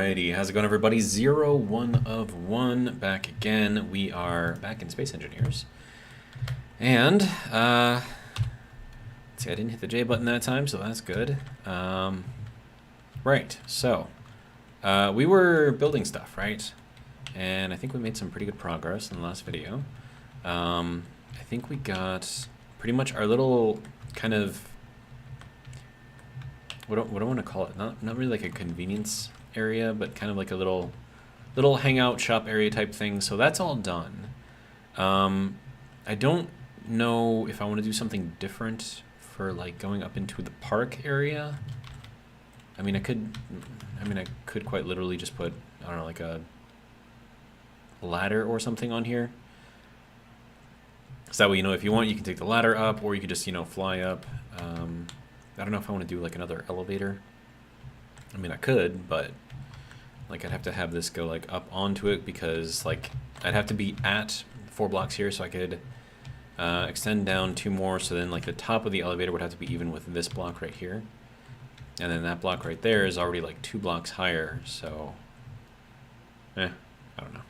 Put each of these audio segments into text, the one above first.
Alrighty, how's it going, everybody? 1 of 1 back again. We are back in Space Engineers. And, let's see, I didn't hit the J button that time, so that's good. Right, so, we were building stuff, right? And I think we made some pretty good progress in the last video. I think we got pretty much our little kind of, what do I want to call it? Not really like a convenience area, but kind of like a little hangout shop area type thing. So that's all done. I don't know if I want to do something different for like going up into the park area. I mean, I could quite literally just put, I don't know, like a ladder or something on here. So that way, you know, if you want, you can take the ladder up, or you could just, you know, fly up. I don't know if I want to do like another elevator. I mean, I could, but like I'd have to have this go like up onto it, because like I'd have to be at 4 blocks here, so I could extend down 2 more. So then like the top of the elevator would have to be even with this block right here. And then that block right there is already like 2 blocks higher. So, I don't know.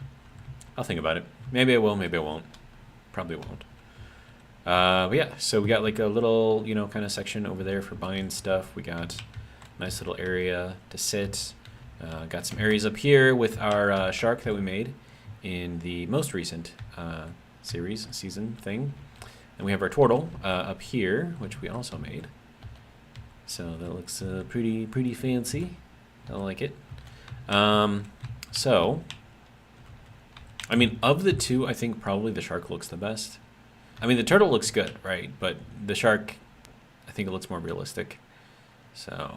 I'll think about it. Maybe I will, maybe I won't. Probably won't. But yeah, so we got like a little, you know, kind of section over there for buying stuff. We got a nice little area to sit. Got some areas up here with our shark that we made in the most recent season thing. And we have our turtle up here, which we also made. So that looks pretty fancy. I like it. So, I mean, of the two, I think probably the shark looks the best. I mean, the turtle looks good, right? But the shark, I think it looks more realistic. So,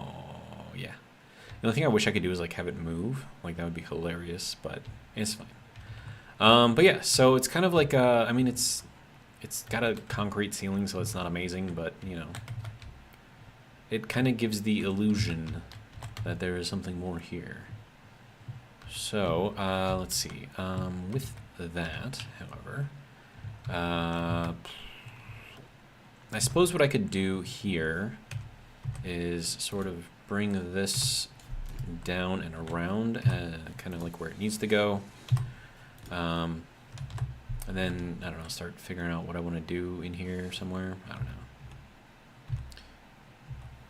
yeah. The only thing I wish I could do is like have it move. Like that would be hilarious, but it's fine. But yeah, so it's kind of like I mean, it's got a concrete ceiling, so it's not amazing, but you know, it kind of gives the illusion that there is something more here. So let's see. With that, however, I suppose what I could do here is sort of bring this down and around, kind of like where it needs to go. And then, I don't know, start figuring out what I want to do in here somewhere. I don't know.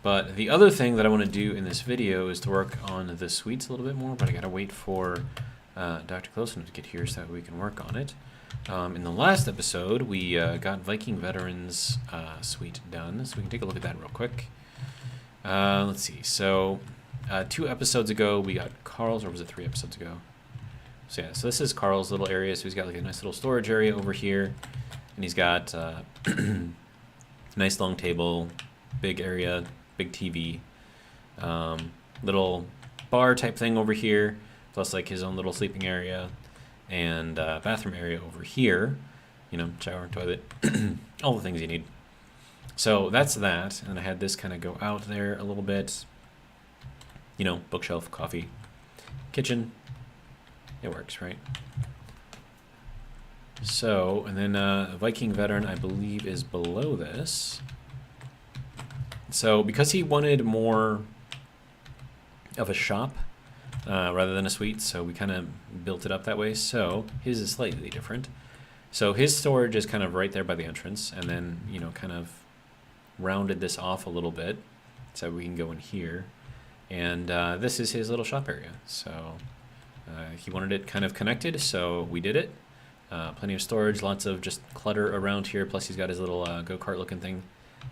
But the other thing that I want to do in this video is to work on the suites a little bit more, but I gotta wait for Dr. Closenough to get here so that we can work on it. In the last episode, we got Viking Veterans suite done, so we can take a look at that real quick. Let's see, so 2 episodes ago we got Carl's, or was it 3 episodes ago? So yeah, so this is Carl's little area. So he's got like a nice little storage area over here, and he's got nice long table, big area, big TV, little bar type thing over here, plus like his own little sleeping area, and bathroom area over here, you know, shower, toilet, all the things you need. So that's that, and I had this kind of go out there a little bit, you know, bookshelf, coffee, kitchen, it works, right? So, and then Viking Veteran, I believe, is below this. So because he wanted more of a shop rather than a suite, so we kind of built it up that way. So his is slightly different. So his storage is kind of right there by the entrance, and then, you know, kind of rounded this off a little bit so we can go in here. And this is his little shop area. So he wanted it kind of connected, so we did it. Plenty of storage, lots of just clutter around here, plus he's got his little go-kart looking thing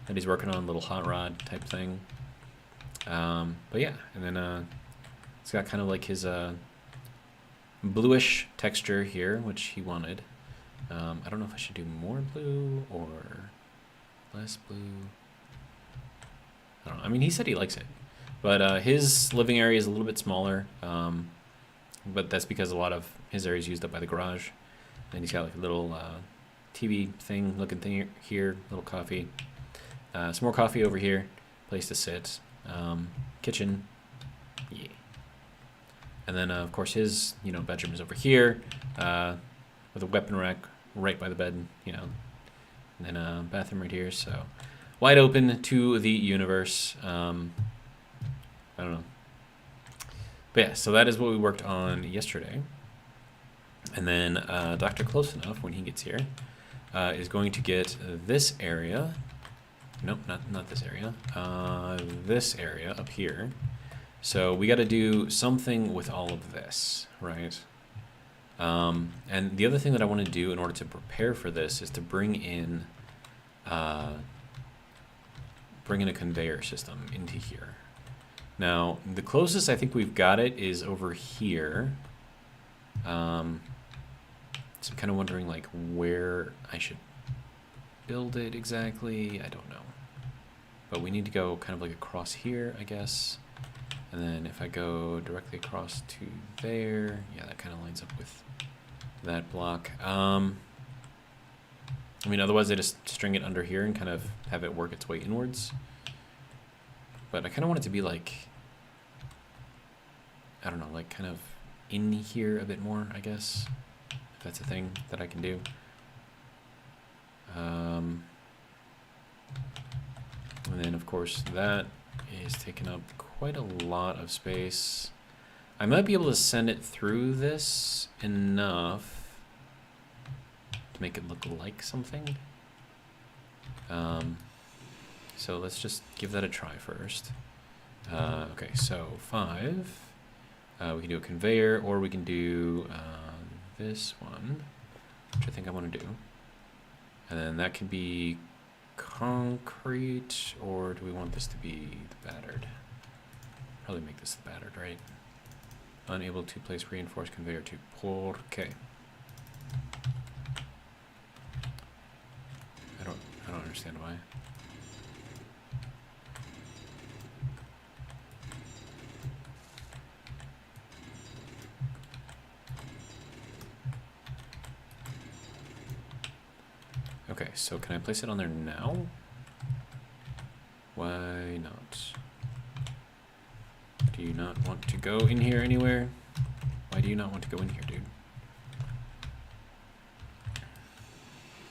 that he's working on, a little hot rod type thing. But yeah, and then it's got kind of like his bluish texture here, which he wanted. I don't know if I should do more blue or less blue. I don't know. I mean, he said he likes it, but his living area is a little bit smaller, but that's because a lot of his area is used up by the garage. And he's got like a little TV thing looking thing here, little coffee. Some more coffee over here, place to sit, kitchen, yeah. And then of course his, you know, bedroom is over here, with a weapon rack right by the bed, you know, and then a bathroom right here. So wide open to the universe. I don't know. But yeah, so that is what we worked on yesterday. And then Dr. Close Enough, when he gets here, is going to get this area. Nope, not this area. This area up here. So we got to do something with all of this, right? And the other thing that I want to do in order to prepare for this is to bring in a conveyor system into here. Now, the closest I think we've got it is over here. So I'm kind of wondering like where I should build it exactly. I don't know. But we need to go kind of like across here, I guess. And then if I go directly across to there, yeah, that kind of lines up with that block. I mean, otherwise I just string it under here and kind of have it work its way inwards. But I kind of want it to be like, I don't know, like kind of in here a bit more, I guess. If that's a thing that I can do. And then, of course, that is taking up quite a lot of space. I might be able to send it through this enough to make it look like something. So let's just give that a try first. Okay, so 5. We can do a conveyor, or we can do this one, which I think I want to do. And then that can be concrete, or do we want this to be the battered? Probably make this the battered, right? Unable to place reinforced conveyor to por qué? I don't understand why. Okay, so can I place it on there now? Why not? Do you not want to go in here anywhere? Why do you not want to go in here, dude?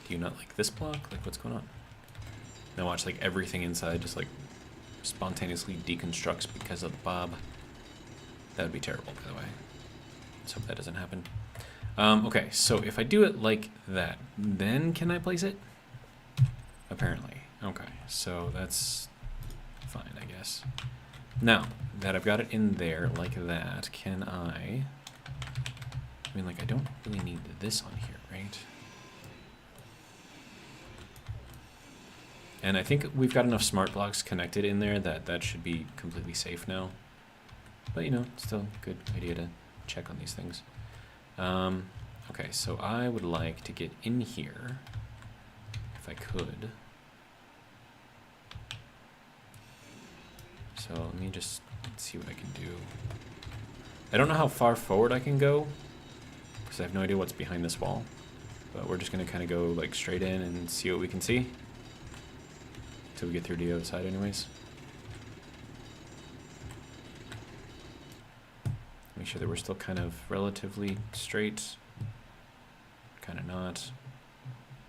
Do you not like this block? Like, what's going on? Now watch, like, everything inside just, like, spontaneously deconstructs because of Bob. That would be terrible, by the way. Let's hope that doesn't happen. Okay, so if I do it like that, then can I place it? Apparently. Okay, so that's fine, I guess. Now, that I've got it in there like that, can I mean, like, I don't really need this on here, right? And I think we've got enough smart blocks connected in there that that should be completely safe now. But, you know, still a good idea to check on these things. Okay, so I would like to get in here, if I could. So let me just see what I can do. I don't know how far forward I can go, because I have no idea what's behind this wall. But we're just going to kind of go like straight in and see what we can see. Till we get through to the other side anyways. Make sure that we're still kind of relatively straight. Kind of not.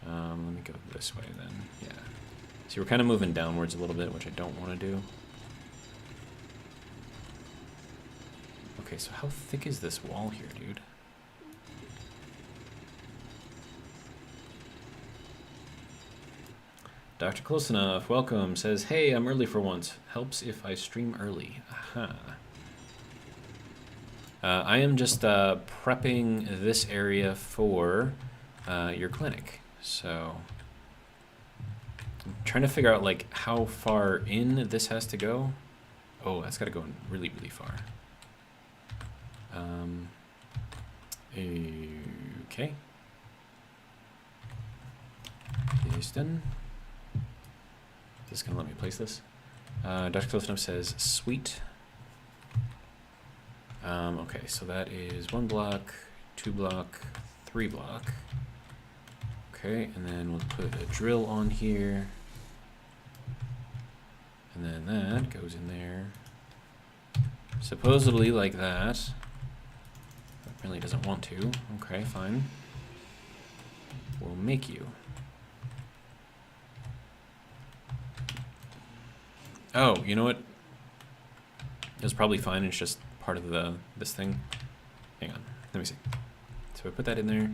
Let me go this way then. Yeah. See, we're kind of moving downwards a little bit, which I don't want to do. Okay, so how thick is this wall here, dude? Dr. Close Enough, welcome, says, hey, I'm early for once. Helps if I stream early. Aha. I am just prepping this area for your clinic. So I'm trying to figure out like how far in this has to go. Oh, that's got to go in really, really far. Okay. Houston. Is this going to let me place this? Dr. Close Enough says, sweet. Okay, so that is 1 block, 2 block, 3 block. Okay, and then we'll put a drill on here. And then that goes in there. Supposedly like that. But really doesn't want to. Okay, fine. We'll make you. Oh, you know what? It's probably fine. It's just part of this thing. Hang on, let me see. So I put that in there.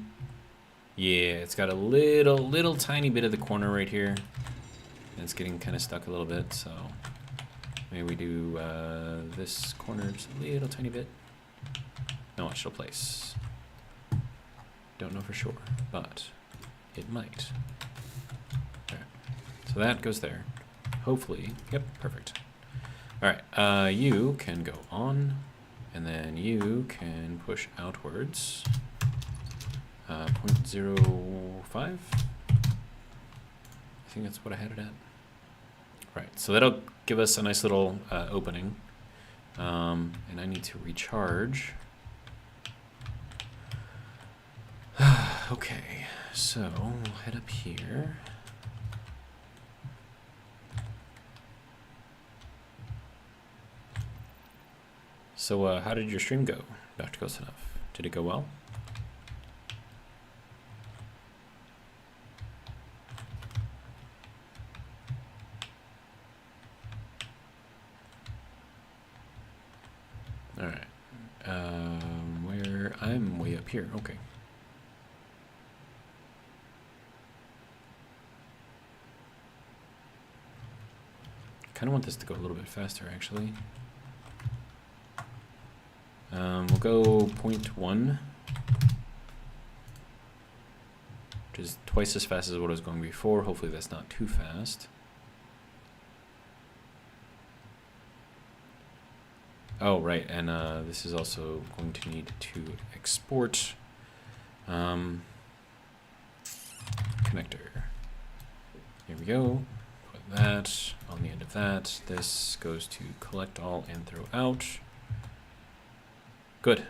Yeah, it's got a little tiny bit of the corner right here. And it's getting kind of stuck a little bit, so maybe we do this corner just a little tiny bit. No, watch, it'll place. Don't know for sure, but it might. Alright, so that goes there. Hopefully, yep, perfect. Alright, you can go on, and then you can push outwards. 0.05? I think that's what I had it at. Right, so that'll give us a nice little opening. And I need to recharge. Okay, so we'll head up here. So how did your stream go, Dr. Kostanov? Did it go well? All right, where I'm way up here. Okay. Kind of want this to go a little bit faster, actually. We'll go 0.1, which is twice as fast as what I was going before. Hopefully that's not too fast. Oh, right, and this is also going to need to export connector. Here we go. Put that on the end of that. This goes to collect all and throw out. Good.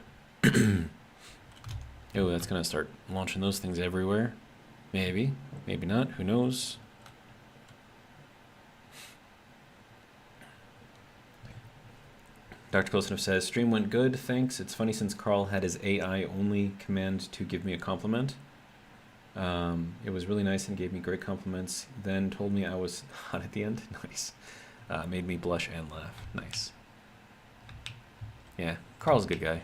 Oh, that's gonna start launching those things everywhere. Maybe, maybe not, who knows? Dr. Kostanov says, stream went good, thanks. It's funny since Carl had his AI only command to give me a compliment. It was really nice and gave me great compliments. Then told me I was hot at the end. Nice. Made me blush and laugh. Nice. Yeah, Carl's a good guy.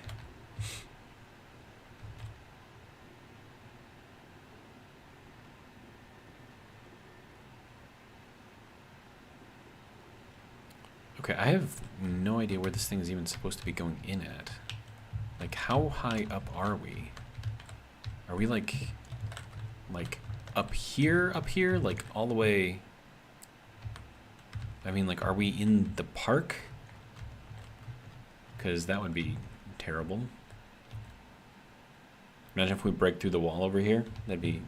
Okay, I have no idea where this thing is even supposed to be going in at. Like, how high up are we? Are we like up here, like all the way? I mean, like, are we in the park? Because that would be terrible. Imagine if we break through the wall over here. That'd be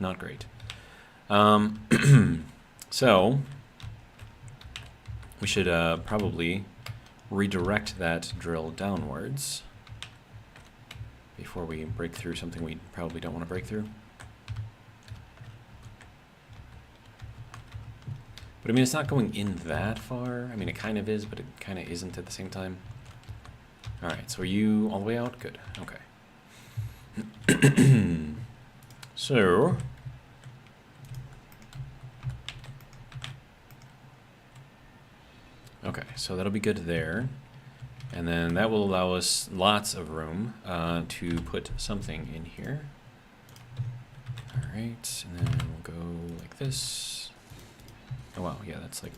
not great. So we should probably redirect that drill downwards before we break through something we probably don't want to break through. But I mean, it's not going in that far. I mean, it kind of is, but it kind of isn't at the same time. All right, so are you all the way out? Good, okay. So, okay, so that'll be good there. And then that will allow us lots of room to put something in here. All right, and then we'll go like this. Oh wow, yeah, that's like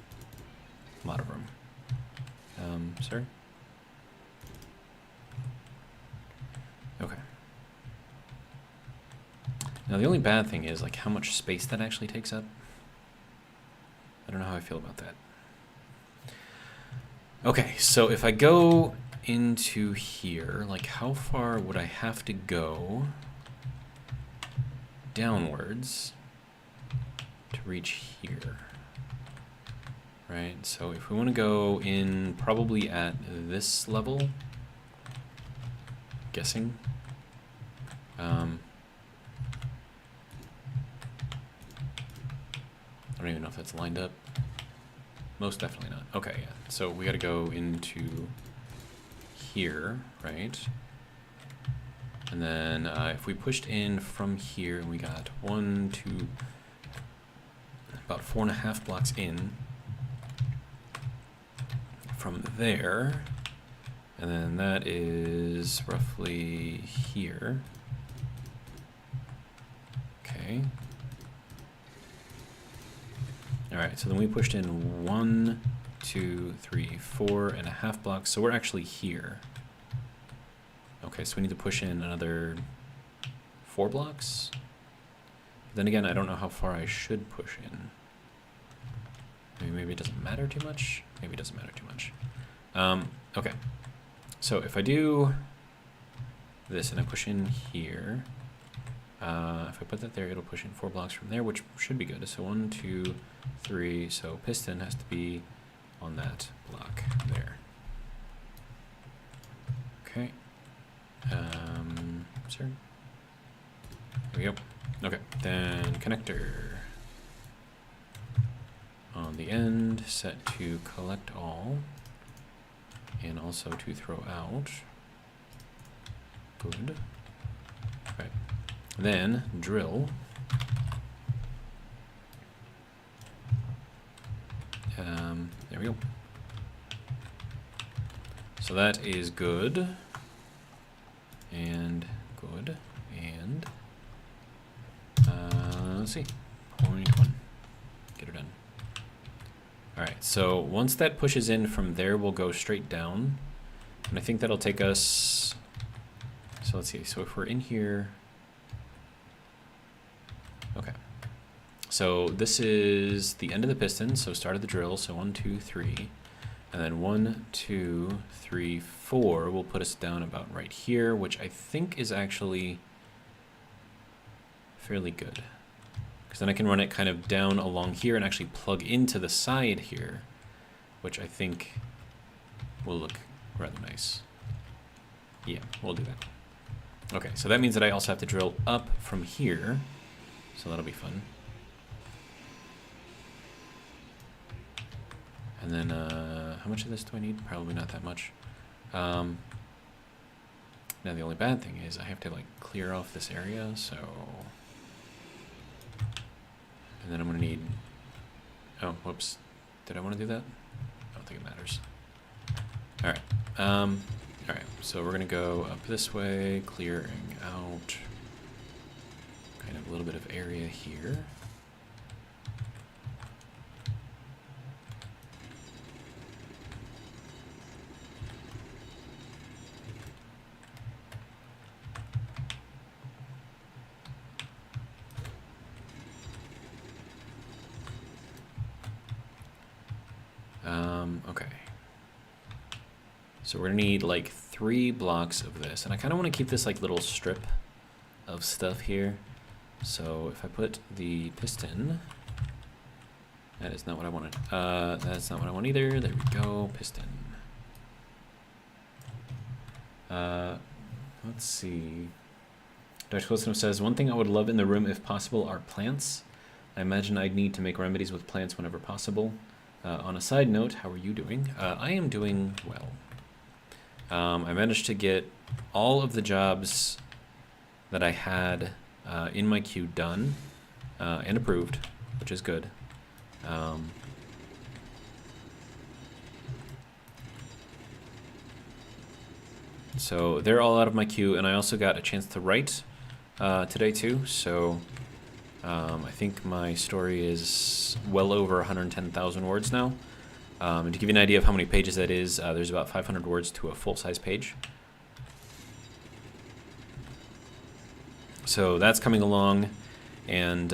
a lot of room. Sorry? Okay. Now the only bad thing is like how much space that actually takes up. I don't know how I feel about that. Okay, so if I go into here, like how far would I have to go downwards to reach here? Right, so if we want to go in probably at this level, guessing. I don't even know if that's lined up. Most definitely not. Okay, yeah. So we got to go into here, right? And then if we pushed in from here, and we got 1, 2, about 4.5 blocks in. From there, And then that is roughly here. Okay. All right, so then we pushed in 1, 2, 3, 4.5 blocks. So we're actually here. Okay, so we need to push in another 4 blocks. But then again, I don't know how far I should push in. Maybe it doesn't matter too much. Maybe it doesn't matter too much. Okay. So if I do this and I push in here, if I put that there, it'll push in 4 blocks from there, which should be good. So 1, 2, 3. So piston has to be on that block there. Okay. Sir. There we go. Okay. Then connector on the end, set to collect all, and also to throw out. Good. Right. Then drill. There we go. So that is good. And good. And let's see. 0.1. Get her done. Alright, so once that pushes in from there, we'll go straight down. And I think that'll take us... So let's see. So if we're in here... Okay. So this is the end of the piston, so start of the drill. So 1, 2, 3. And then 1, 2, 3, 4 will put us down about right here, which I think is actually fairly good. Because then I can run it kind of down along here and actually plug into the side here, which I think will look rather nice. Yeah, we'll do that. Okay, so that means that I also have to drill up from here, so that'll be fun. And then, how much of this do I need? Probably not that much. Now the only bad thing is I have to like clear off this area, so... And then I'm gonna need... Oh, whoops. Did I want to do that? I don't think it matters. Alright. Alright, so we're gonna go up this way, clearing out kind of a little bit of area here. Okay. So we're gonna need like 3 blocks of this, and I kind of want to keep this like little strip of stuff here. So if I put the piston, that is not what I wanted. That's not what I want either. There we go, piston. Let's see. Dr. Closenough says, one thing I would love in the room if possible are plants. I imagine I'd need to make remedies with plants whenever possible. On a side note, how are you doing? I am doing well. I managed to get all of the jobs that I had in my queue done and approved, which is good. So they're all out of my queue, and I also got a chance to write today too, so I think my story is well over 110,000 words now. And to give you an idea of how many pages that is, there's about 500 words to a full-size page. So that's coming along, and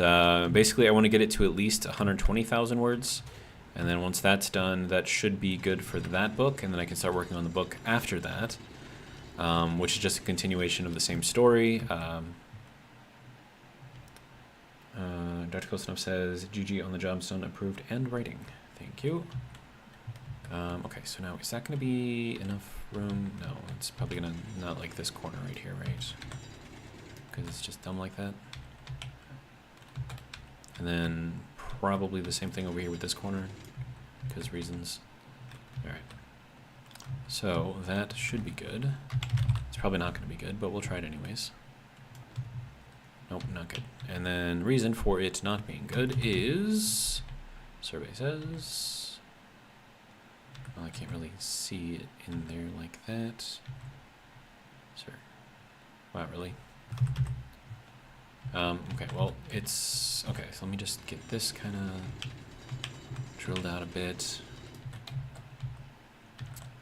basically I want to get it to at least 120,000 words, and then once that's done, that should be good for that book, and then I can start working on the book after that, which is just a continuation of the same story. Dr. Kostinov says, GG on the job done, approved, and writing. Thank you. Okay, so now is that going to be enough room? No, it's probably going to not like this corner right here, right? Because it's just dumb like that. And then probably the same thing over here with this corner, because reasons. Alright. So that should be good. It's probably not going to be good, but we'll try it anyways. Nope, not good. And then reason for it not being good is, survey says, Well, I can't really see it in there like that. Sir. Wow, really? Okay, well, it's... Okay, so let me just get this kind of drilled out a bit.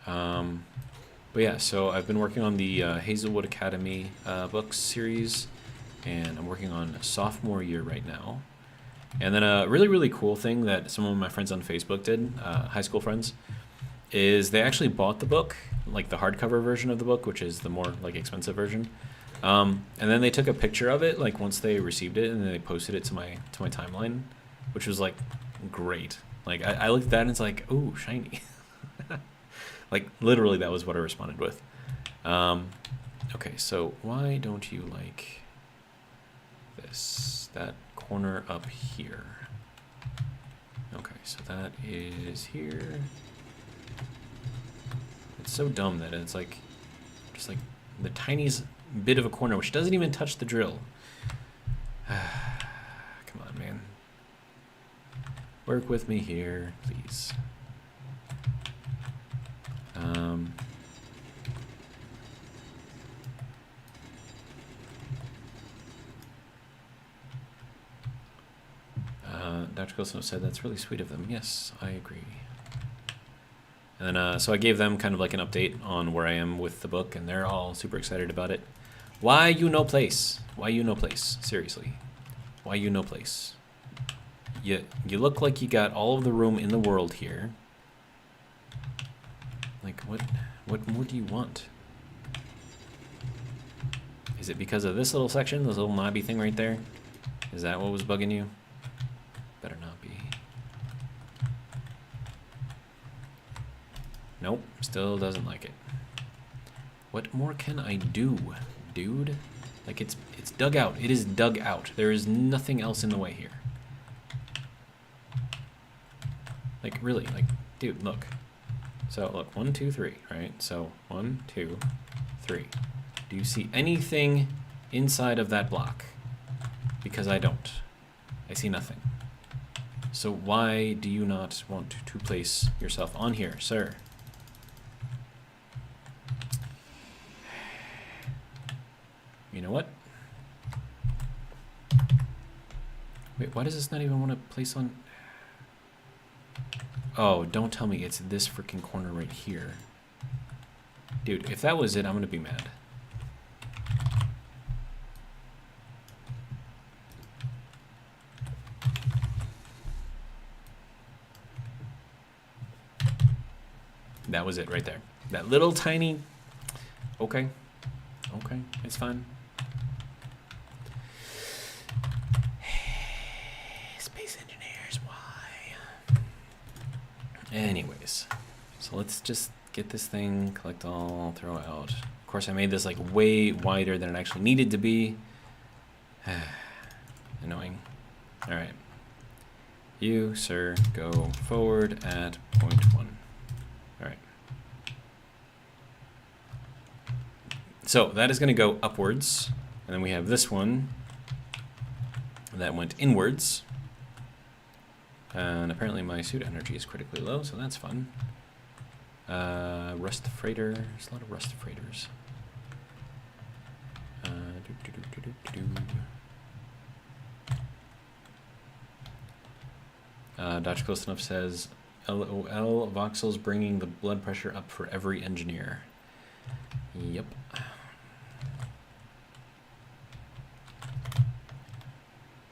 But yeah, so I've been working on the Hazelwood Academy books series, and I'm working on sophomore year right now. And then a really, really cool thing that some of my friends on Facebook did, high school friends, is they actually bought the book, like the hardcover version of the book, which is the more like expensive version. And then they took a picture of it, like once they received it, and then they posted it to my timeline, which was like great. Like I looked at that and it's like, ooh, shiny. Like literally, that was what I responded with. Okay, so why don't you like that corner up here? Okay, so that is here. It's so dumb that it's like just like the tiniest bit of a corner, which doesn't even touch the drill. Come on, man. Work with me here, please. Dr. Coulson said that's really sweet of them. Yes, I agree. And then, so I gave them kind of like an update on where I am with the book, and they're all super excited about it. Why you no place? Why you no place? Seriously. Why you no place? You look like you got all of the room in the world here. Like, what more do you want? Is it because of this little section, this little knobby thing right there? Is that what was bugging you? Better not be. Nope, still doesn't like it. What more can I do, dude? Like, it's dug out. It is dug out. There is nothing else in the way here. Like, really, like, dude, look. So, look, 1, 2, 3, right? So, 1, 2, 3. Do you see anything inside of that block? Because I don't. I see nothing. So why do you not want to place yourself on here, sir? You know what? Wait, why does this not even want to place on... Oh, don't tell me it's this freaking corner right here. Dude, if that was it, I'm going to be mad. That was it right there. That little tiny... Okay. Okay, it's fine. Space engineers, why? Anyways, so let's just get this thing, collect all, throw out. Of course, I made this like way wider than it actually needed to be. Annoying. All right. You, sir, go forward at 0.1. All right. So that is going to go upwards, and then we have this one that went inwards. And apparently my suit energy is critically low, so that's fun. Rust freighter. There's a lot of rust freighters. Dr. Close Enough says, LOL, Voxel's bringing the blood pressure up for every engineer. Yep.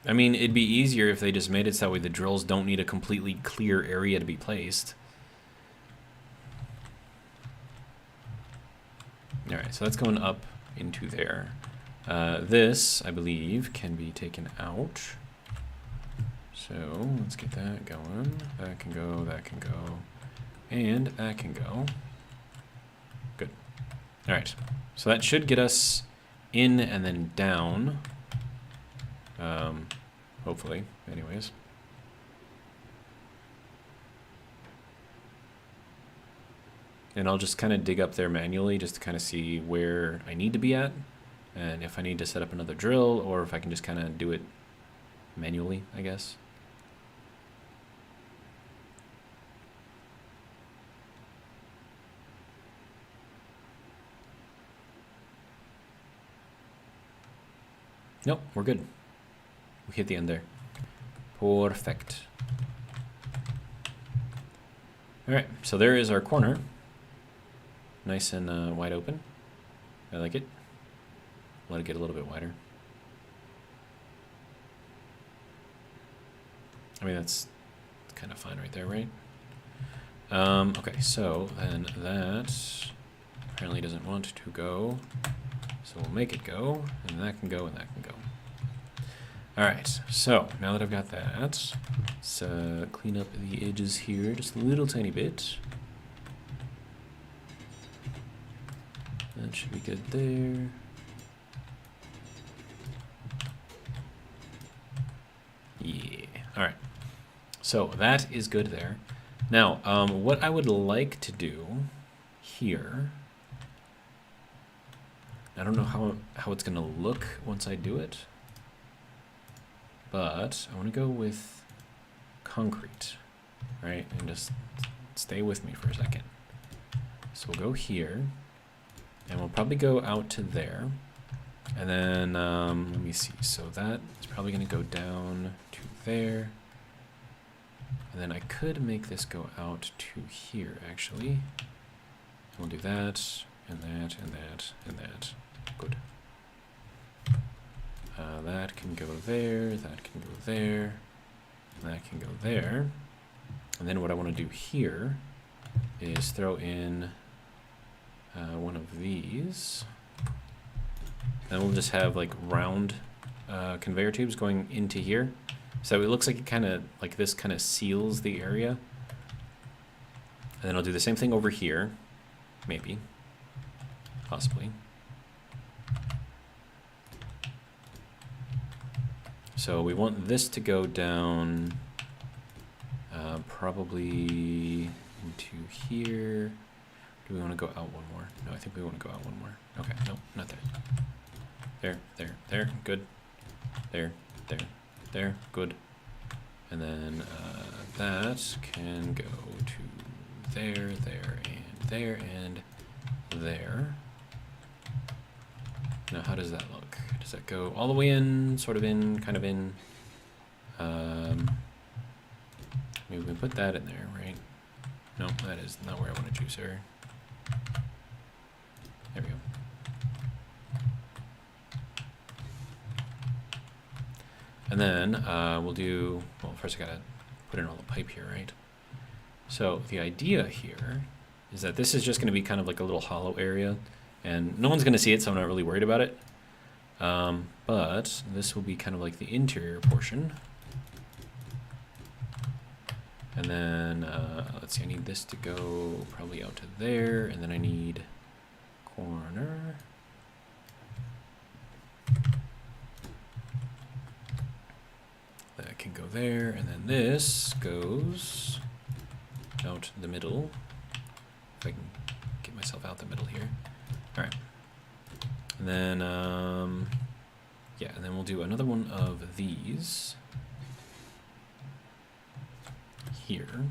I mean, it'd be easier if they just made it so that way the drills don't need a completely clear area to be placed. Alright, so that's going up into there. This, I believe, can be taken out. So, let's get that going. That can go, and that can go. Good. Alright, so that should get us in and then down. Hopefully, anyways. And I'll just kind of dig up there manually just to kind of see where I need to be at, and if I need to set up another drill, or if I can just kind of do it manually, I guess. Nope, we're good. We hit the end there. Perfect. All right, so there is our corner. Nice and wide open. I like it. Let it get a little bit wider. I mean, that's kind of fine right there, right? Okay, so then that apparently doesn't want to go. So we'll make it go, and that can go, and that can go. All right, so now that I've got that, let's clean up the edges here just a little tiny bit. That should be good there. Yeah, all right. So that is good there. Now, what I would like to do here, I don't know how it's gonna look once I do it, but I wanna go with concrete, right? And just stay with me for a second. So we'll go here, and we'll probably go out to there. And then, let me see, so that is probably gonna go down to there. And then I could make this go out to here, actually. And we'll do that, and that, and that, and that. Good. That can go there, that can go there, and that can go there. And then what I want to do here is throw in one of these. And we'll just have like round conveyor tubes going into here. So it looks like it kind of, like this kind of seals the area. And then I'll do the same thing over here. Maybe. Possibly. So we want this to go down probably into here. Do we want to go out one more? No, I think we want to go out one more. Okay, no, not there. There, there, there, good. There, there, there, good. And then that can go to there, there, and there, and there. Now, how does that look? Does that go all the way in, sort of in, kind of in? Maybe we can put that in there, right? No, that is not where I want to choose her. There we go. And then we'll do, well, first I gotta put in all the pipe here, right? So the idea here is that this is just gonna be kind of like a little hollow area, and no one's gonna see it, so I'm not really worried about it. But this will be kind of like the interior portion. And then, let's see, I need this to go probably out to there, and then I need corner. That can go there, and then this goes out the middle. If I can get myself out the middle here. All right. And then, yeah, and then we'll do another one of these here.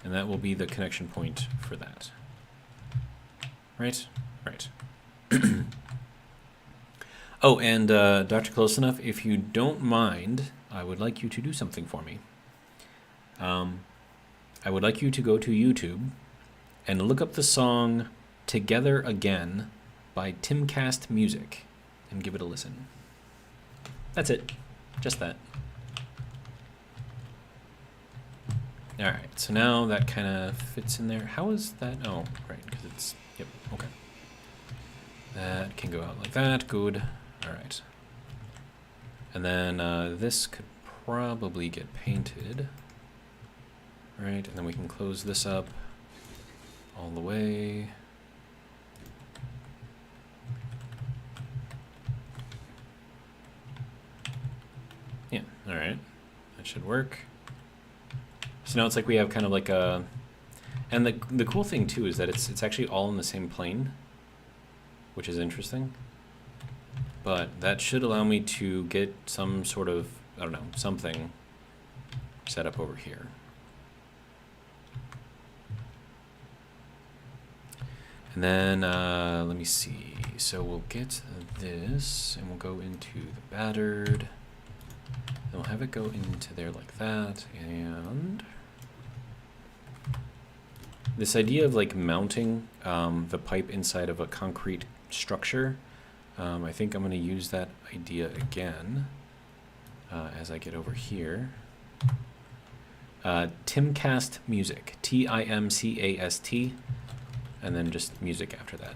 And that will be the connection point for that. Right? Right. Oh, and Dr. Close Enough, if you don't mind, I would like you to do something for me. I would like you to go to YouTube and look up the song Together Again by Timcast Music and give it a listen. That's it. Just that. All right, so now that kind of fits in there. How is that? Oh, right, because it's, yep, okay. That can go out like that, good. All right. And then this could probably get painted. All right, and then we can close this up all the way. Yeah, all right, that should work. So now it's like we have kind of like a, and the cool thing too is that it's actually all in the same plane, which is interesting. But that should allow me to get some sort of, I don't know, something set up over here. And then, let me see. So we'll get this, and we'll go into the battered. And we'll have it go into there like that, and this idea of like mounting the pipe inside of a concrete structure, I think I'm going to use that idea again as I get over here. Timcast music, Timcast, and then just music after that.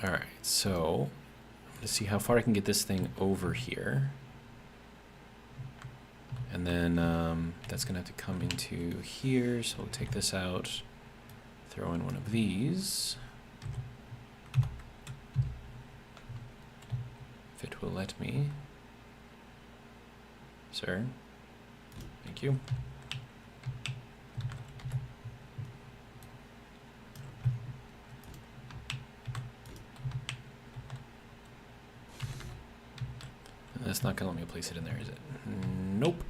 All right, so let's see how far I can get this thing over here. And then that's gonna have to come into here, so we'll take this out, throw in one of these. If it will let me. Sir, thank you. That's not gonna let me place it in there, is it? Nope.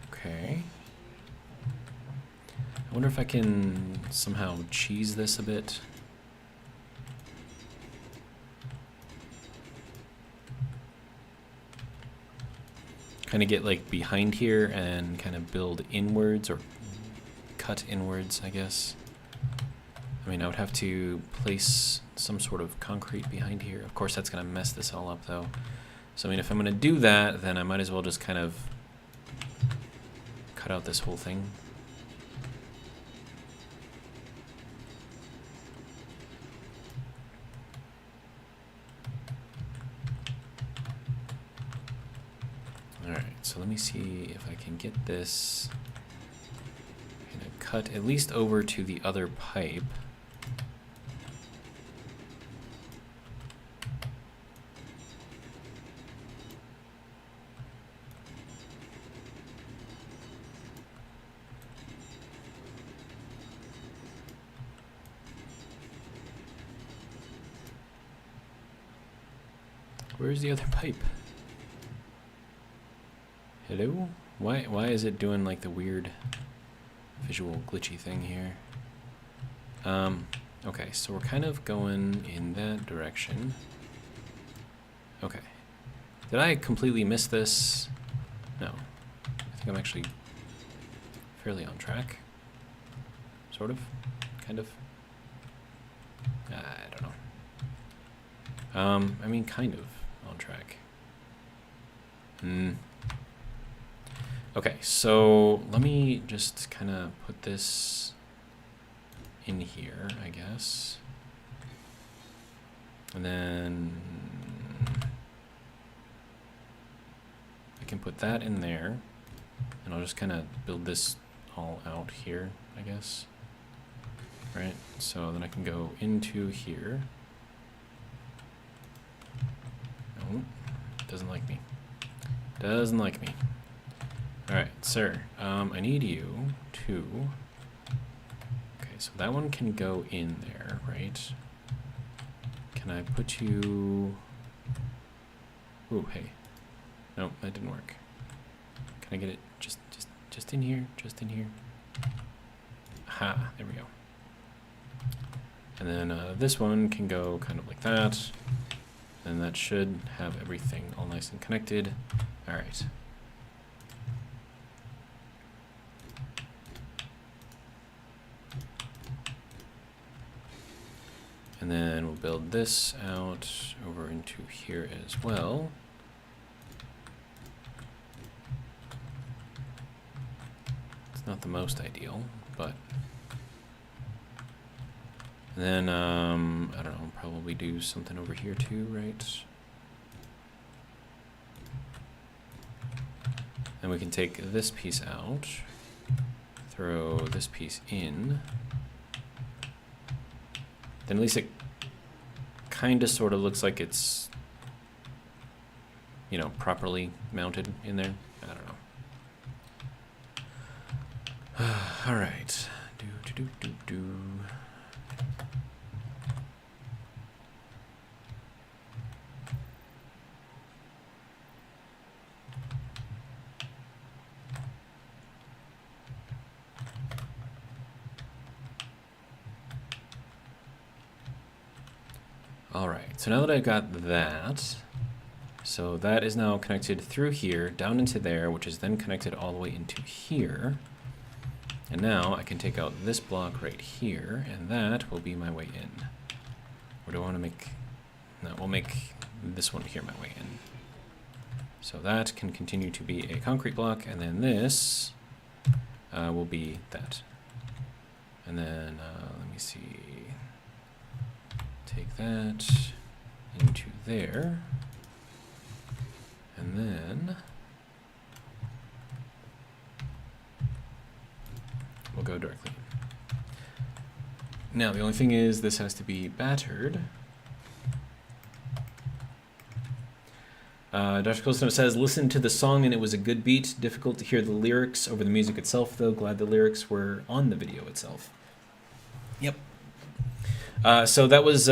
Okay. I wonder if I can somehow cheese this a bit. Kind of get like behind here and kind of build inwards, or cut inwards, I guess. I mean, I would have to place some sort of concrete behind here. Of course, that's going to mess this all up, though. So, I mean, if I'm going to do that, then I might as well just kind of cut out this whole thing. Alright, so let me see if I can get this kind of cut at least over to the other pipe. Where's the other pipe? Hello? Why is it doing like the weird visual glitchy thing here? Okay, so we're kind of going in that direction. Okay. Did I completely miss this? No. I think I'm actually fairly on track. Sort of? Kind of? I don't know. I mean, kind of on track. Okay, so let me just kind of put this in here, I guess. And then I can put that in there, and I'll just kind of build this all out here, I guess. Right, so then I can go into here. Oh, doesn't like me. Doesn't like me. Alright, sir, I need you to... Okay, so that one can go in there, right? Can I put you... Ooh, hey. No, that didn't work. Can I get it just in here? Just in here? Aha, there we go. And then this one can go kind of like that. And that should have everything all nice and connected. Alright. And then we'll build this out over into here as well. It's not the most ideal, but... And then, I don't know, probably do something over here too, right? And we can take this piece out, throw this piece in. Then at least it kind of sort of looks like it's, you know, properly mounted in there. I don't know. All right. All right, so now that I've got that, so that is now connected through here, down into there, which is then connected all the way into here. And now I can take out this block right here, and that will be my way in. Or do I want to make... No, we'll make this one here my way in. So that can continue to be a concrete block, and then this will be that. And then, let me see... Take that into there, and then we'll go directly. Now the only thing is this has to be battered. Dr. Colston says, listen to the song and it was a good beat. Difficult to hear the lyrics over the music itself, though. Glad the lyrics were on the video itself. Yep. So that was,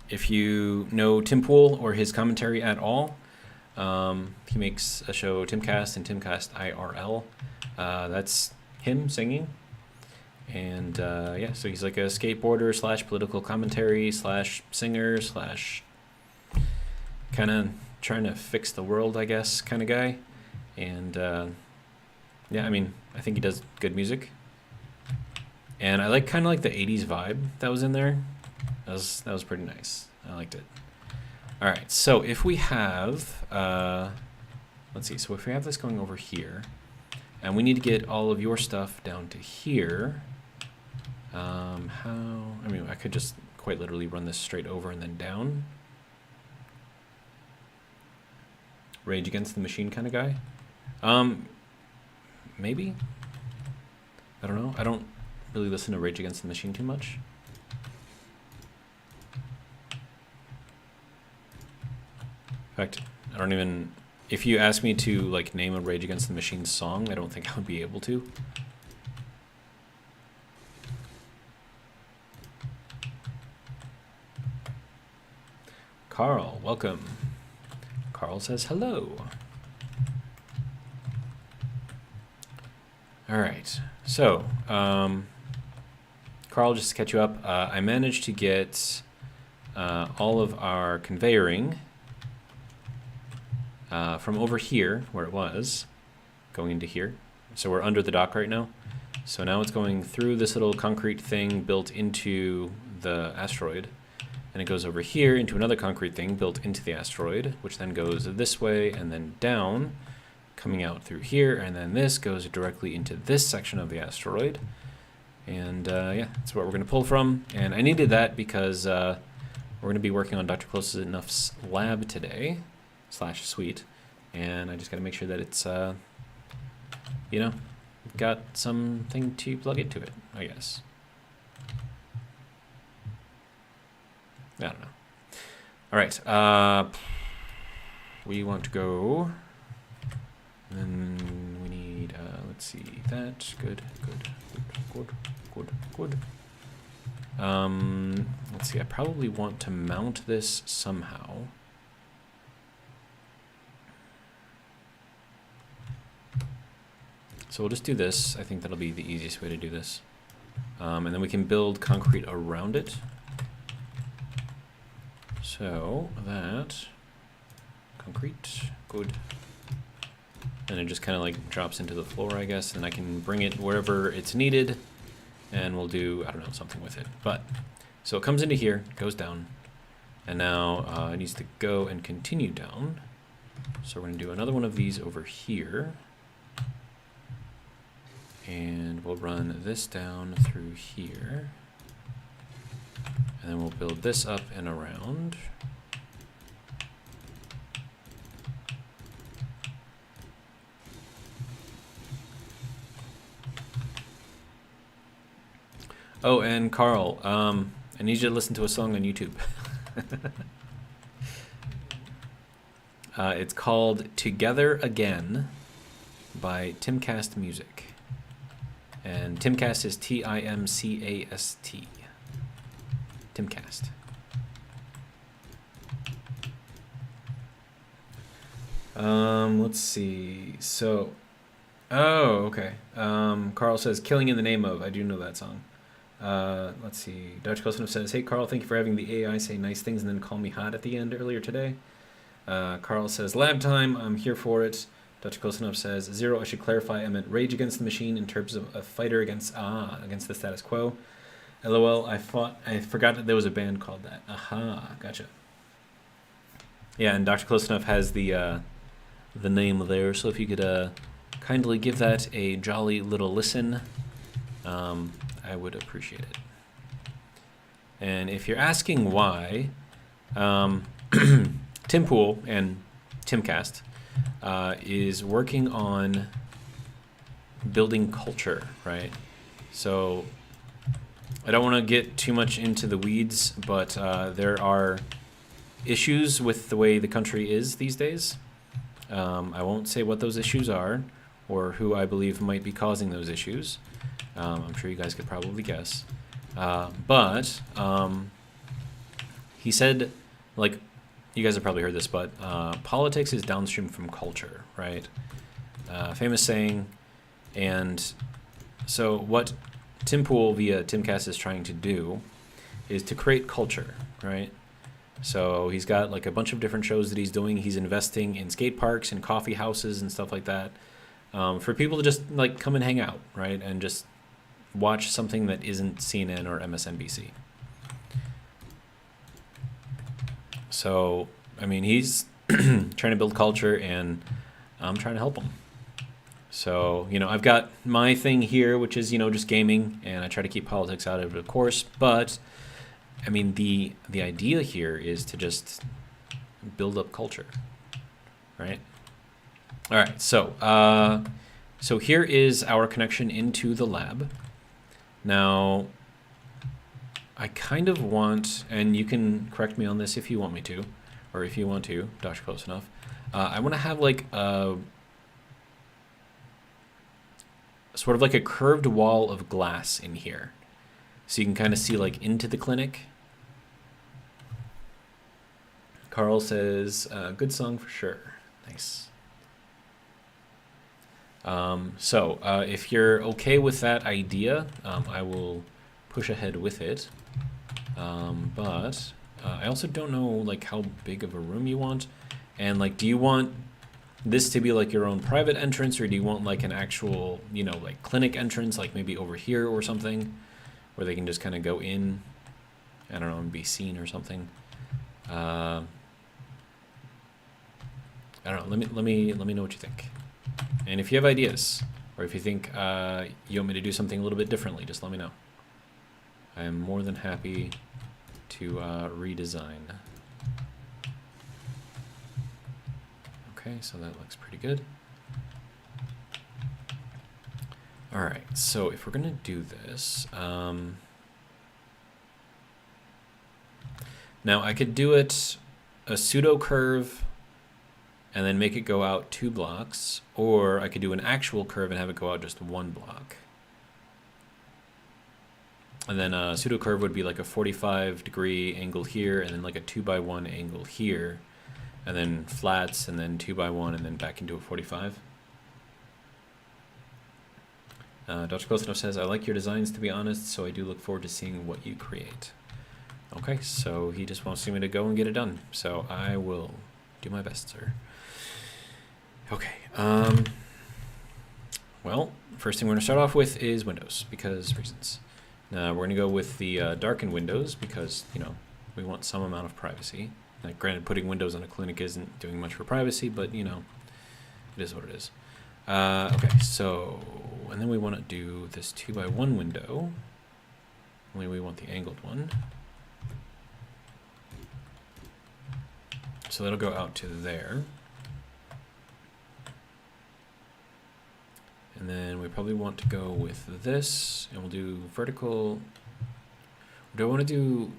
if you know Tim Pool or his commentary at all, he makes a show, Timcast and Timcast IRL. That's him singing. And yeah, so he's like a skateboarder slash political commentary slash singer slash kind of trying to fix the world, I guess, kind of guy. And yeah, I mean, I think he does good music. And I like kind of like the 80s vibe that was in there. That was pretty nice. I liked it. All right, so if we have, let's see. So if we have this going over here, and we need to get all of your stuff down to here, how? I mean, I could just quite literally run this straight over and then down. Rage Against the Machine kind of guy. Maybe. I don't know. I don't really listen to Rage Against the Machine too much. In fact, I don't even... If you ask me to like name a Rage Against the Machine song, I don't think I would be able to. Carl, welcome. Carl says hello. All right, so Carl, just to catch you up, I managed to get all of our conveyoring from over here, where it was, going into here. So we're under the dock right now. So now it's going through this little concrete thing built into the asteroid. And it goes over here into another concrete thing built into the asteroid, which then goes this way and then down, coming out through here. And then this goes directly into this section of the asteroid. And yeah, that's what we're going to pull from. And I needed that because we're going to be working on Dr. Close Enough's lab today, /suite. And I just got to make sure that it's, you know, got something to plug into it, I guess. I don't know. All right. We want to go. And then we need, let's see, that. Good. Let's see, I probably want to mount this somehow. So we'll just do this. I think that'll be the easiest way to do this. And then we can build concrete around it. So that concrete, good. And it just kind of like drops into the floor, I guess, and I can bring it wherever it's needed, and we'll do, I don't know, something with it. But so it comes into here, goes down, and now it needs to go and continue down. So we're gonna do another one of these over here, and we'll run this down through here. And then we'll build this up and around. Oh, and Carl, I need you to listen to a song on YouTube. It's called Together Again by Timcast Music. And Timcast is Timcast. Timcast. Let's see. So, oh, okay. Carl says, Killing in the Name of. I do know that song. Let's see. Dutch Kosanov says, "Hey Carl, thank you for having the AI say nice things and then call me hot at the end earlier today." Carl says, "Lab time. I'm here for it." Dutch Kosanov says, "Zero. I should clarify. I meant Rage Against the Machine in terms of a fighter against the status quo." LOL. I forgot that there was a band called that. Aha. Gotcha. Yeah, and Dr. Kosanov has the name there. So if you could kindly give that a jolly little listen. I would appreciate it. And if you're asking why, Tim Pool and Timcast is working on building culture, right? So I don't want to get too much into the weeds, but there are issues with the way the country is these days. I won't say what those issues are or who I believe might be causing those issues. I'm sure you guys could probably guess. But he said, like, you guys have probably heard this, but politics is downstream from culture, right? Famous saying. And so what Tim Pool via Timcast is trying to do is to create culture, right? So he's got like a bunch of different shows that he's doing. He's investing in skate parks and coffee houses and stuff like that for people to just like come and hang out, right? And just watch something that isn't CNN or MSNBC. So, I mean, he's trying to build culture, and I'm trying to help him. So, you know, I've got my thing here, which is, you know, just gaming, and I try to keep politics out of it, of course. But, I mean, the idea here is to just build up culture, right? All right, so here is our connection into the lab. Now, I kind of want, and you can correct me on this if you want me to, or if you want to, Dr. Close Enough. I want to have like a sort of like a curved wall of glass in here, so you can kind of see like into the clinic. Carl says, "Good song for sure." Nice. So if you're okay with that idea, I will push ahead with it. But I also don't know like how big of a room you want, and like, do you want this to be like your own private entrance, or do you want like an actual, you know, like clinic entrance, like maybe over here or something, where they can just kind of go in, I don't know, and be seen or something. I don't know. Let me know what you think. And if you have ideas, or if you think you want me to do something a little bit differently, just let me know. I am more than happy to redesign. Okay, so that looks pretty good. All right, so if we're gonna do this, now I could do it a pseudo curve and then make it go out 2 blocks, or I could do an actual curve and have it go out just 1 block. And then a pseudo curve would be like a 45-degree angle here, and then like a 2x1 angle here, and then flats, and then 2x1, and then back into a 45. Dr. Kostanov says, "I like your designs, to be honest, so I do look forward to seeing what you create." Okay, so he just wants me to go and get it done. So I will do my best, sir. Okay, well, first thing we're going to start off with is Windows, because reasons. We're going to go with the darkened windows, because, you know, we want some amount of privacy. Like, granted, putting windows on a clinic isn't doing much for privacy, but, you know, it is what it is. Okay, so, and then we want to do this 2x1 window. Only we want the angled one. So that'll go out to there. And then we probably want to go with this, and we'll do vertical. Do I want to do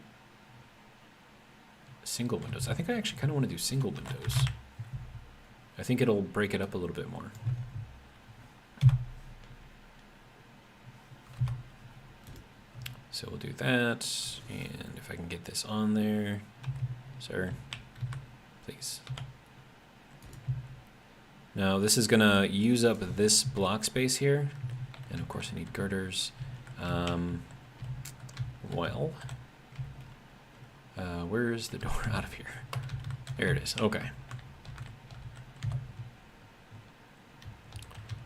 single windows? I think I actually kind of want to do single windows. I think it'll break it up a little bit more. So we'll do that, and if I can get this on there, sir, please. Now this is gonna use up this block space here, and of course I need girders. well, where's the door out of here? There it is. Okay.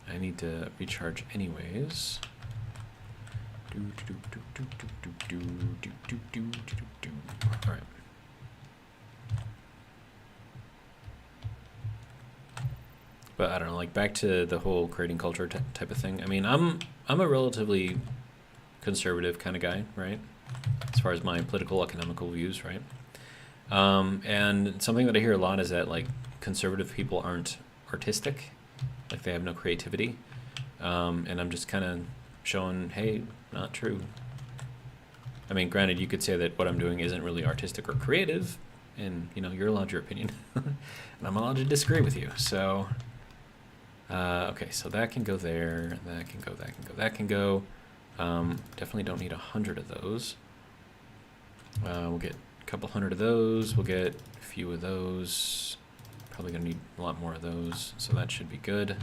I need to recharge anyways. All right. But I don't know, like back to the whole creating culture type of thing. I mean, I'm a relatively conservative kind of guy, right? As far as my political, economical views, right? And something that I hear a lot is that like conservative people aren't artistic, like they have no creativity. And I'm just kind of showing, hey, not true. I mean, granted, you could say that what I'm doing isn't really artistic or creative, and you know, you're allowed your opinion, and I'm allowed to disagree with you. So, okay, so that can go there, that can go, that can go, that can go. Definitely don't need 100 of those. We'll get a couple hundred of those. We'll get a few of those. Probably gonna need a lot more of those, so that should be good.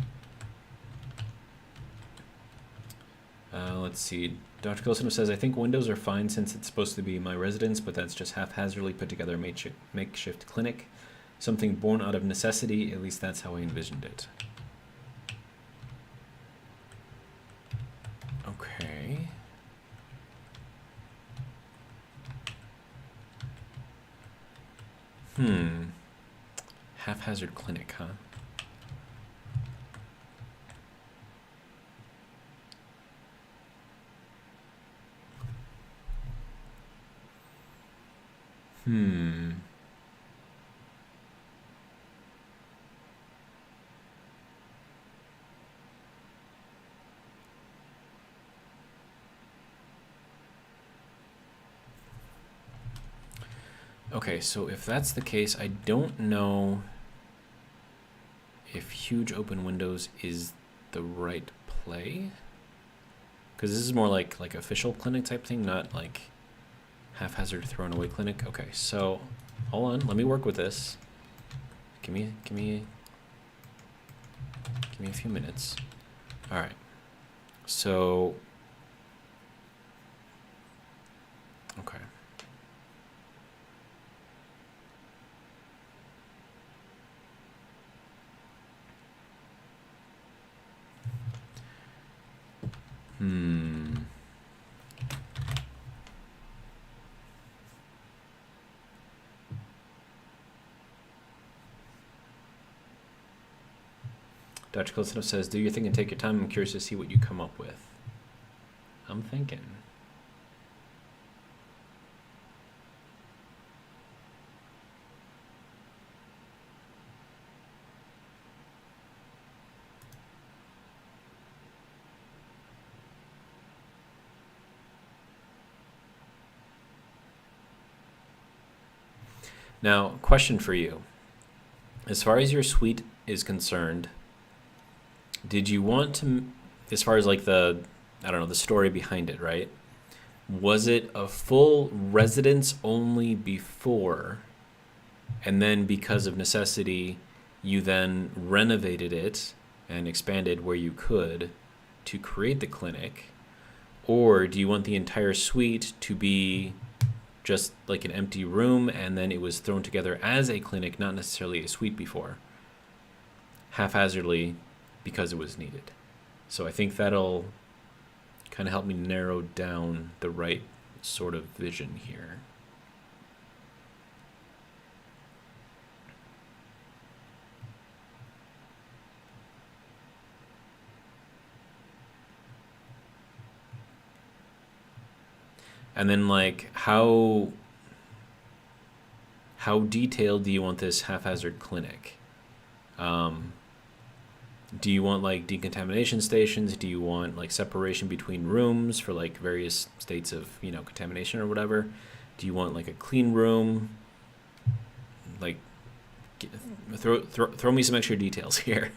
Let's see. Dr. Colson says, I think windows are fine since it's supposed to be my residence, but that's just haphazardly put together makeshift clinic. Something born out of necessity, at least that's how I envisioned it. Okay. Haphazard clinic, huh? Okay, so if that's the case, I don't know if huge open windows is the right play. Because this is more like official clinic type thing, not like haphazard thrown away clinic. Okay, so hold on, let me work with this. Give me a few minutes. All right. So okay. Dr. Kolsonov says, do your thing and take your time. I'm curious to see what you come up with. I'm thinking. Now, question for you. As far as your suite is concerned, did you want to, as far as like the, I don't know, the story behind it, right? Was it a full residence only before, and then because of necessity, you then renovated it and expanded where you could to create the clinic? Or do you want the entire suite to be just like an empty room and then it was thrown together as a clinic, not necessarily a suite before, haphazardly because it was needed? So I think that'll kind of help me narrow down the right sort of vision here. And then like how detailed do you want this haphazard clinic? Do you want like decontamination stations? Do you want like separation between rooms for like various states of, you know, contamination or whatever? Do you want like a clean room? Like throw me some extra details here.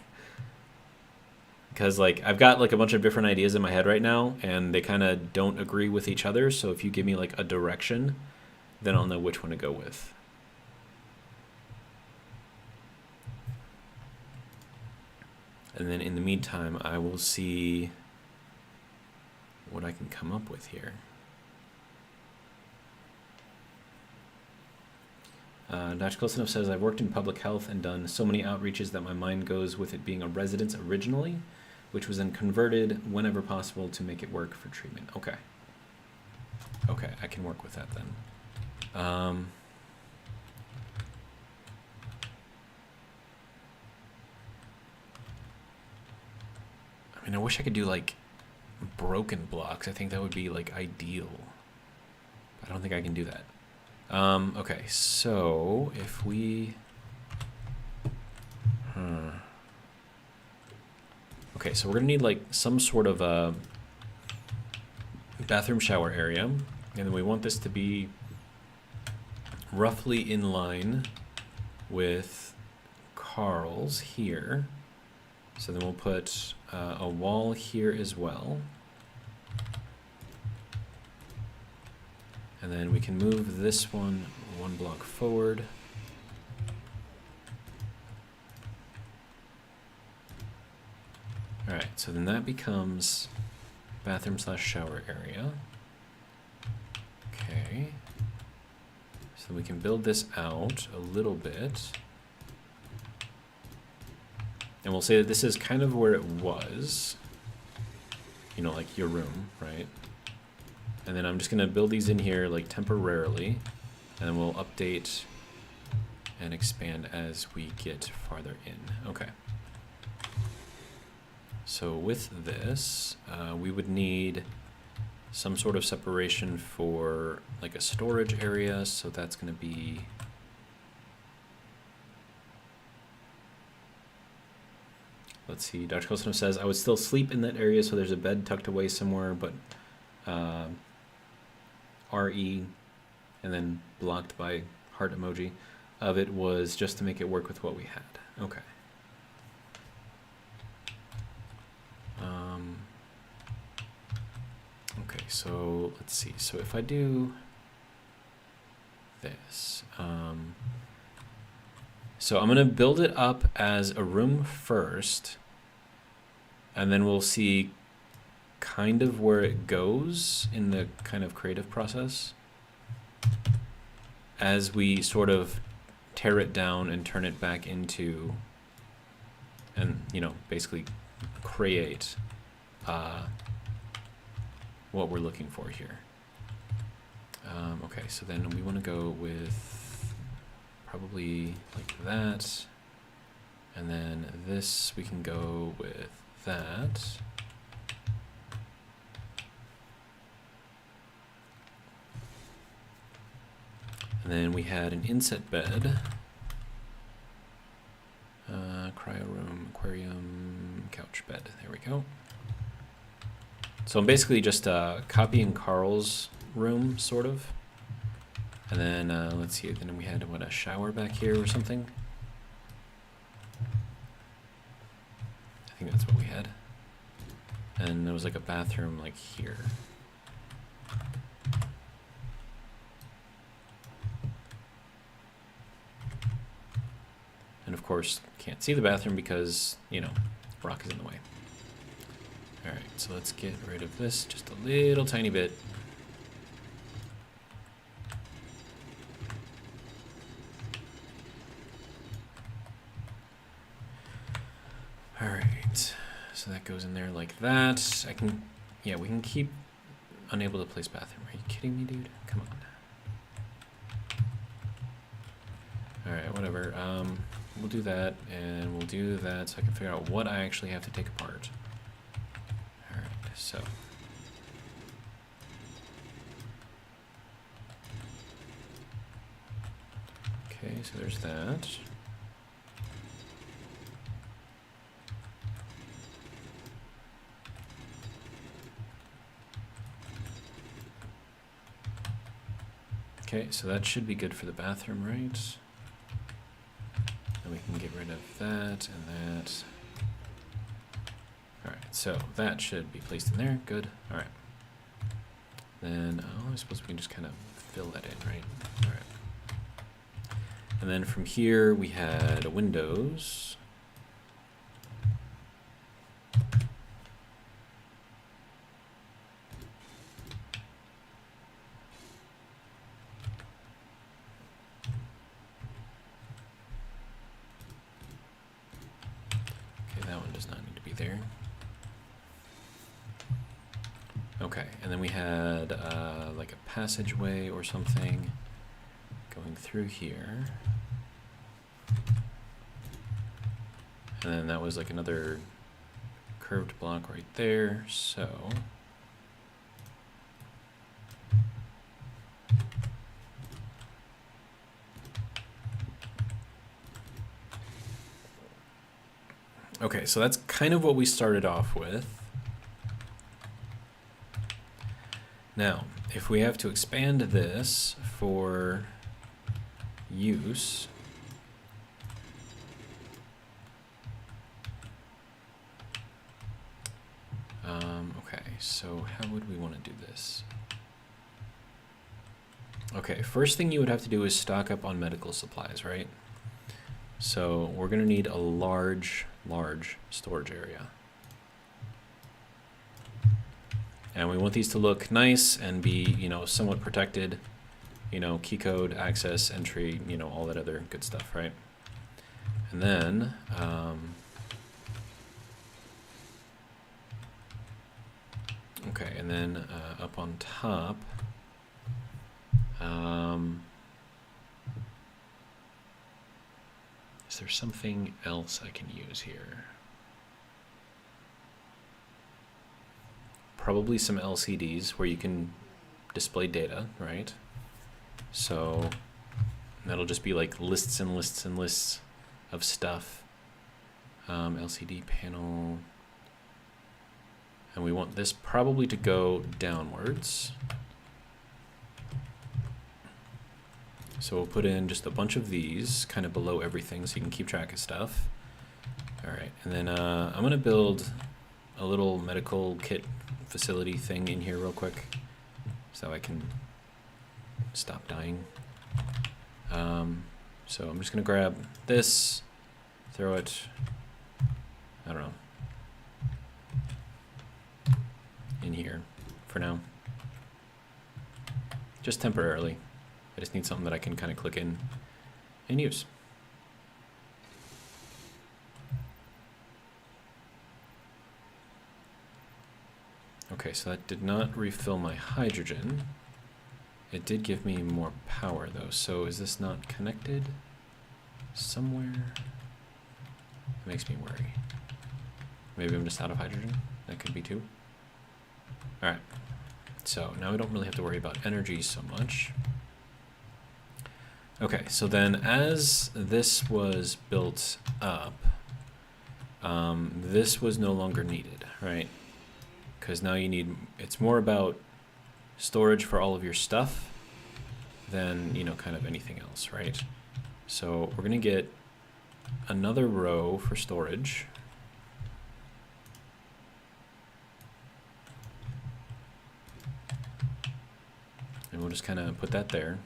Because like I've got like a bunch of different ideas in my head right now and they kind of don't agree with each other. So if you give me like a direction, then I'll know which one to go with. And then in the meantime, I will see what I can come up with here. Dr. Close says, I've worked in public health and done so many outreaches that my mind goes with it being a residence originally, which was then converted whenever possible to make it work for treatment. Okay. Okay, I can work with that then. I mean, I wish I could do like broken blocks. I think that would be like ideal. I don't think I can do that. Okay, so if we... Okay, so we're gonna need like some sort of a bathroom shower area, and then we want this to be roughly in line with Carl's here. So then we'll put a wall here as well. And then we can move this one block forward. All right, so then that becomes bathroom / shower area. Okay. So we can build this out a little bit. And we'll say that this is kind of where it was. You know, like your room, right? And then I'm just gonna build these in here like temporarily, and then we'll update and expand as we get farther in. Okay. So with this, we would need some sort of separation for like a storage area. So that's gonna be, let's see, Dr. Kostinov says, I would still sleep in that area, so there's a bed tucked away somewhere, but RE and then blocked by heart emoji of it was just to make it work with what we had. Okay. Okay, so let's see. So if I do this, so I'm gonna build it up as a room first, and then we'll see kind of where it goes in the kind of creative process as we sort of tear it down and turn it back into, and you know, basically create what we're looking for here. Okay, so then we want to go with probably like that, and then this we can go with that. And then we had an inset bed, cryo room, aquarium, couch bed. There we go. So I'm basically just copying Carl's room, sort of. And then let's see. Then we had what, a shower back here or something. I think that's what we had. And there was like a bathroom like here. And of course, can't see the bathroom because, you know, rock is in the way. All right, so let's get rid of this just a little tiny bit. All right, so that goes in there like that. I can, yeah, we can keep unable to place bathroom. Are you kidding me, dude? Come on. All right, whatever. We'll do that, and we'll do that so I can figure out what I actually have to take apart. All right, so. Okay, so there's that. Okay, so that should be good for the bathroom, right? And we can get rid of that and that. All right, so that should be placed in there. Good. All right. Then, oh, I suppose we can just kind of fill that in, right? All right. And then from here, we had windows. there. Okay, and then we had like a passageway or something going through here. And then that was like another curved block right there, so... Okay, so that's kind of what we started off with. Now, if we have to expand this for use, okay, so how would we want to do this? Okay, first thing you would have to do is stock up on medical supplies, right? So we're going to need a large storage area. And we want these to look nice and be, you know, somewhat protected, you know, key code, access, entry, you know, all that other good stuff, right? And then, okay, and then up on top, is there something else I can use here? Probably some LCDs where you can display data, right? So that'll just be like lists and lists and lists of stuff. LCD panel. And we want this probably to go downwards. So we'll put in just a bunch of these kind of below everything so you can keep track of stuff. All right, and then I'm gonna build a little medical kit facility thing in here real quick so I can stop dying. So I'm just gonna grab this, throw it, I don't know, in here for now. Just temporarily. I just need something that I can kind of click in and use. Okay, so that did not refill my hydrogen. It did give me more power though, so is this not connected somewhere? It makes me worry. Maybe I'm just out of hydrogen? That could be too. Alright, so now we don't really have to worry about energy so much. Okay, so then as this was built up, this was no longer needed, right? Because now you need, it's more about storage for all of your stuff than, you know, kind of anything else, right? So we're going to get another row for storage. And we'll just kind of put that there.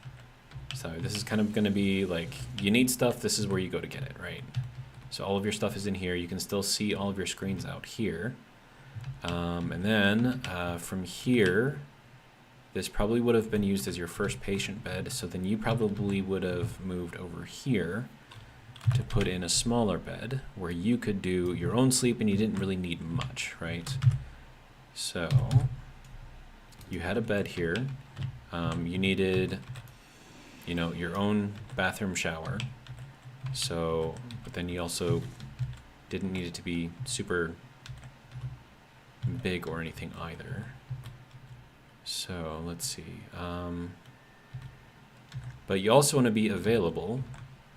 So this is kind of going to be like, you need stuff, this is where you go to get it, right? So all of your stuff is in here. You can still see all of your screens out here. And then from here, this probably would have been used as your first patient bed. So then you probably would have moved over here to put in a smaller bed where you could do your own sleep and you didn't really need much, right? So you had a bed here. You needed, you know, your own bathroom shower. So, but then you also didn't need it to be super big or anything either. So let's see. But you also want to be available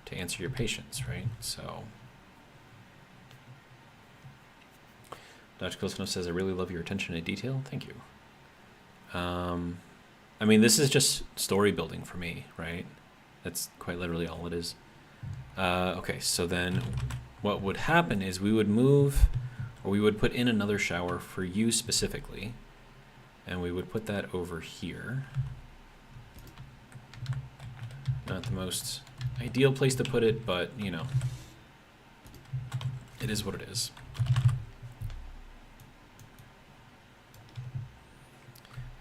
to answer your patients, right? So Dr. Kilsonov says, I really love your attention to detail. Thank you. I mean, this is just story building for me, right? That's quite literally all it is. Okay, so then what would happen is we would move, or we would put in another shower for you specifically, and we would put that over here. Not the most ideal place to put it, but, you know, it is what it is.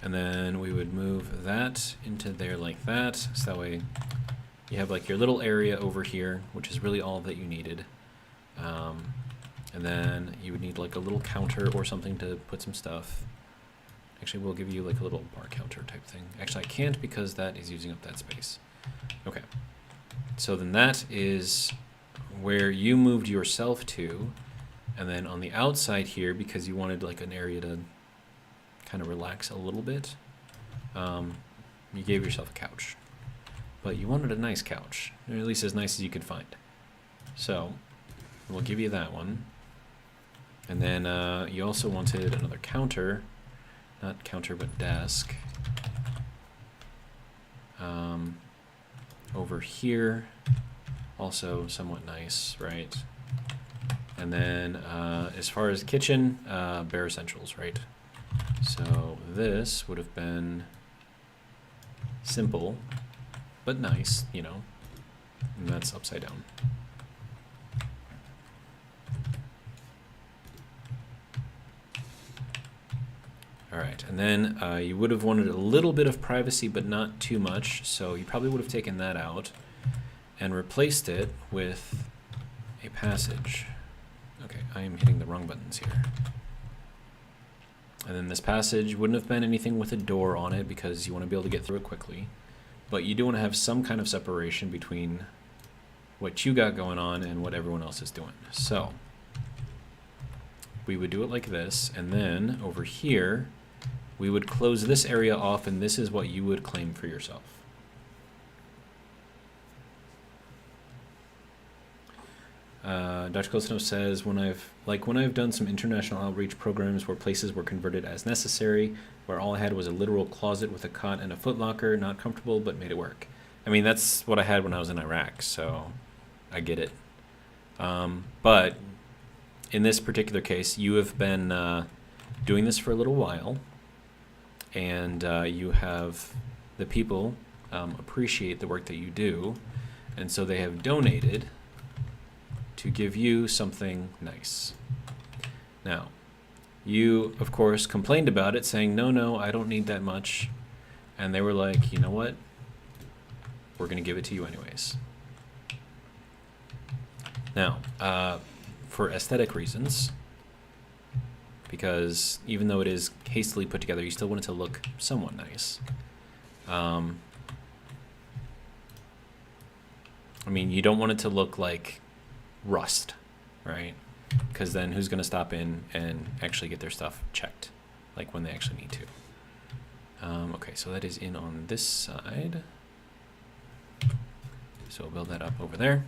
And then we would move that into there like that, so that way you have like your little area over here, which is really all that you needed. And And then you would need like a little counter or something to put some stuff. Actually, we'll give you like a little bar counter type thing. Actually, I can't because that is using up that space. Okay. So then that is where you moved yourself to. And then on the outside here, because you wanted like an area to kind of relax a little bit, you gave yourself a couch. But you wanted a nice couch, or at least as nice as you could find. So we'll give you that one. And then you also wanted another counter. Not counter, but desk. Over here, also somewhat nice, right? And then as far as kitchen, bare essentials, right? So this would have been simple, but nice, you know, and that's upside down. All right, and then you would have wanted a little bit of privacy, but not too much. So you probably would have taken that out and replaced it with a passage. Okay, I am hitting the wrong buttons here. And then this passage wouldn't have been anything with a door on it because you want to be able to get through it quickly. But you do want to have some kind of separation between what you got going on and what everyone else is doing. So we would do it like this, and then over here, we would close this area off, and this is what you would claim for yourself. Dr. Kosano says, when I've done some international outreach programs where places were converted as necessary, where all I had was a literal closet with a cot and a footlocker, not comfortable, but made it work. I mean, that's what I had when I was in Iraq, so I get it. But in this particular case, you have been doing this for a little while, and you have the people appreciate the work that you do, and so they have donated to give you something nice. Now, you, of course, complained about it, saying, no, I don't need that much. And they were like, you know what? We're going to give it to you anyways. Now, for aesthetic reasons, because even though it is hastily put together, you still want it to look somewhat nice. I mean, you don't want it to look like rust, right? Because then who's going to stop in and actually get their stuff checked, like when they actually need to? Okay, so that is in on this side. So we'll build that up over there.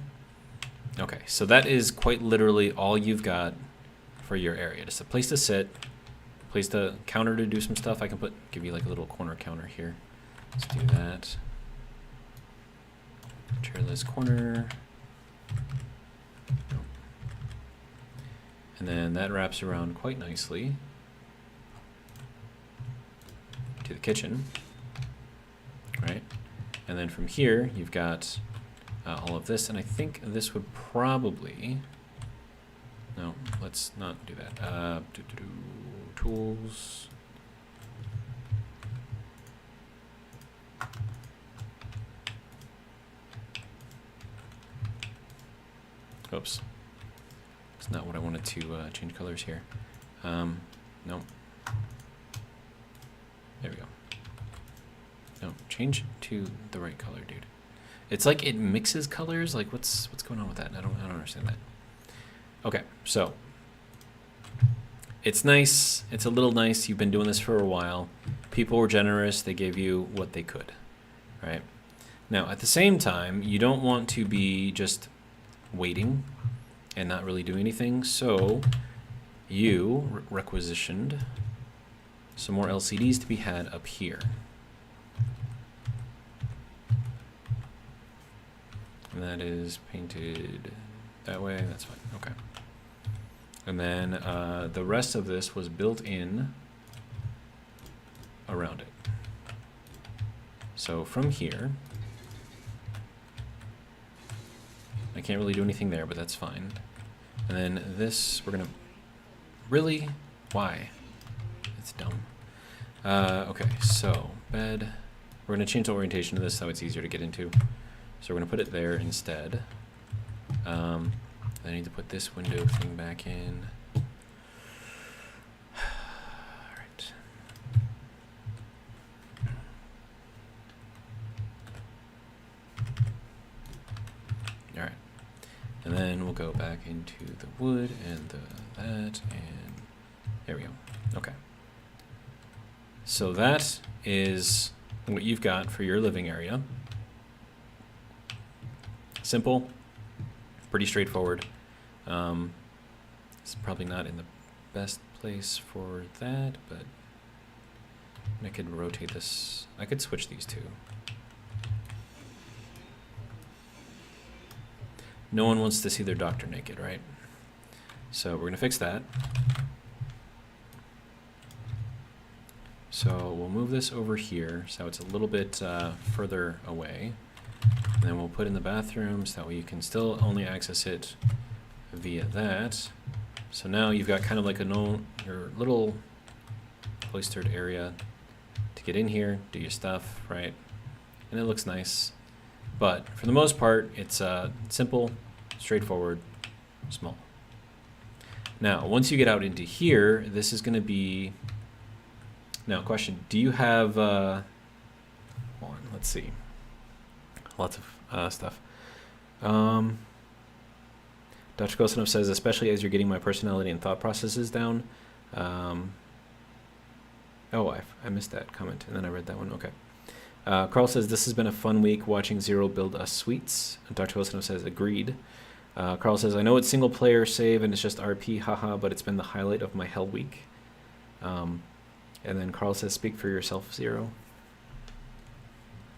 Okay, so that is quite literally all you've got for your area. Just a place to sit, place to counter to do some stuff. I can give you like a little corner counter here. Let's do that. Chairless corner. And then that wraps around quite nicely to the kitchen, right? And then from here, you've got all of this, and I think this would probably, no, let's not do that. Tools. Oops. It's not what I wanted to change colors here. No. There we go. No, change to the right color, dude. It's like it mixes colors. Like what's going on with that? I don't understand that. Okay, so it's nice. It's a little nice. You've been doing this for a while. People were generous. They gave you what they could, right? Now, at the same time, you don't want to be just waiting and not really do anything. So you requisitioned some more LCDs to be had up here. And that is painted that way. That's fine. Okay. And then the rest of this was built in around it. So from here, I can't really do anything there, but that's fine. And then this, we're gonna, really? Why? It's dumb. Okay, so bed. We're gonna change the orientation of this so it's easier to get into. So we're gonna put it there instead. I need to put this window thing back in. Alright. Alright. And then we'll go back into the wood and that, and there we go. Okay. So that is what you've got for your living area. Simple, pretty straightforward. It's probably not in the best place for that, but I could rotate this. I could switch these two. No one wants to see their doctor naked, right? So we're gonna fix that. So we'll move this over here so it's a little bit further away. And then we'll put in the bathroom so that way you can still only access it via that. So now you've got kind of like your little cloistered area to get in here, do your stuff, right? And it looks nice. But for the most part, it's simple, straightforward, small. Now, once you get out into here, this is going to be... Now, question, do you have... Hold on, let's see. Lots of stuff. Dr. Kosanov says, especially as you're getting my personality and thought processes down. Oh, I missed that comment, and then I read that one. Okay. Carl says, this has been a fun week watching Zero build us suites. And Dr. Kosanov says, agreed. Carl says, I know it's single player save and it's just RP, haha, but it's been the highlight of my hell week. And then Carl says, speak for yourself, Zero.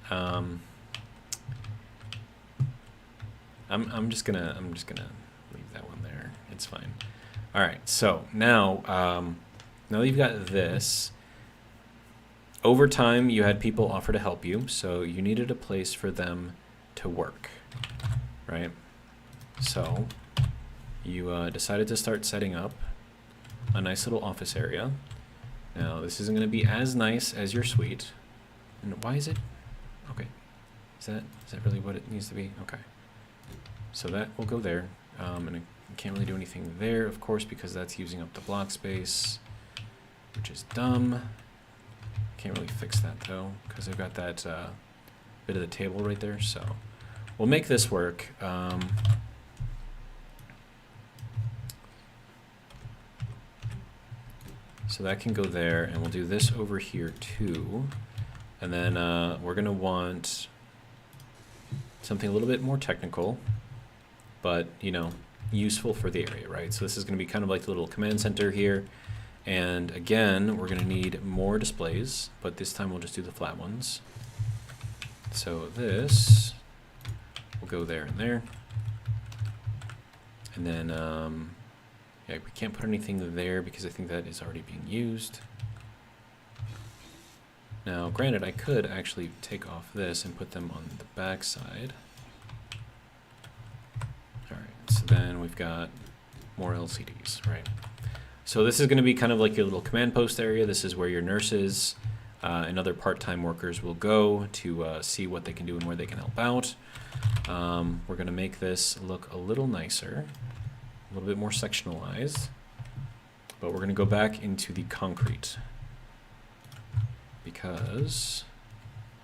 I'm just gonna leave that one there. It's fine. All right. So now, now that you've got this, over time you had people offer to help you, so you needed a place for them to work, right? So you decided to start setting up a nice little office area. Now this isn't going to be as nice as your suite. And why is it? Okay. Is that really what it needs to be? Okay. So that will go there, and I can't really do anything there, of course, because that's using up the block space, which is dumb. Can't really fix that though, because I've got that bit of the table right there. So we'll make this work. So that can go there, and we'll do this over here too. And then we're gonna want something a little bit more technical, but you know, useful for the area, right? So this is going to be kind of like the little command center here, and again we're going to need more displays, but this time we'll just do the flat ones. So this will go there and there, and then yeah, we can't put anything there because I think that is already being used. Now granted, I could actually take off this and put them on the back side. So then we've got more LCDs, right? So this is going to be kind of like your little command post area. This is where your nurses and other part-time workers will go to see what they can do and where they can help out. We're going to make this look a little nicer, a little bit more sectionalized, but we're going to go back into the concrete because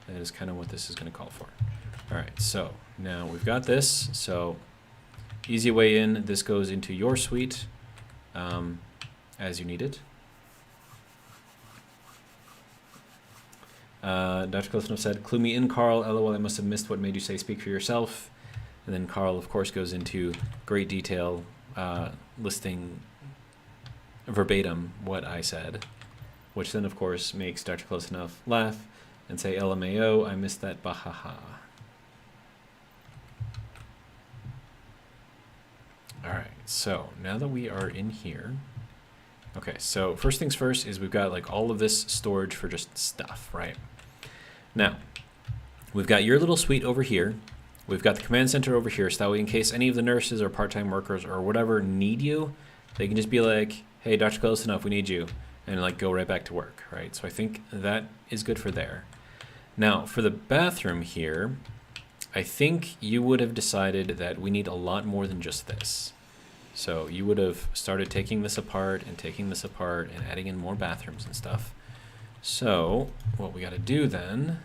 that is kind of what this is going to call for. All right, so now we've got this. So easy way in, this goes into your suite as you need it. Dr. Kosanov said, clue me in, Carl. LOL, I must have missed what made you say speak for yourself. And then Carl, of course, goes into great detail, listing verbatim what I said, which then, of course, makes Dr. Kosanov laugh and say, LMAO, I missed that, bahaha. All right, so now that we are in here, okay, so first things first is we've got like all of this storage for just stuff, right? Now, we've got your little suite over here. We've got the command center over here, so that way in case any of the nurses or part-time workers or whatever need you, they can just be like, hey, Dr. Kosanov, we need you, and like go right back to work, right? So I think that is good for there. Now, for the bathroom here, I think you would have decided that we need a lot more than just this. So you would have started taking this apart and taking this apart and adding in more bathrooms and stuff. So what we got to do then,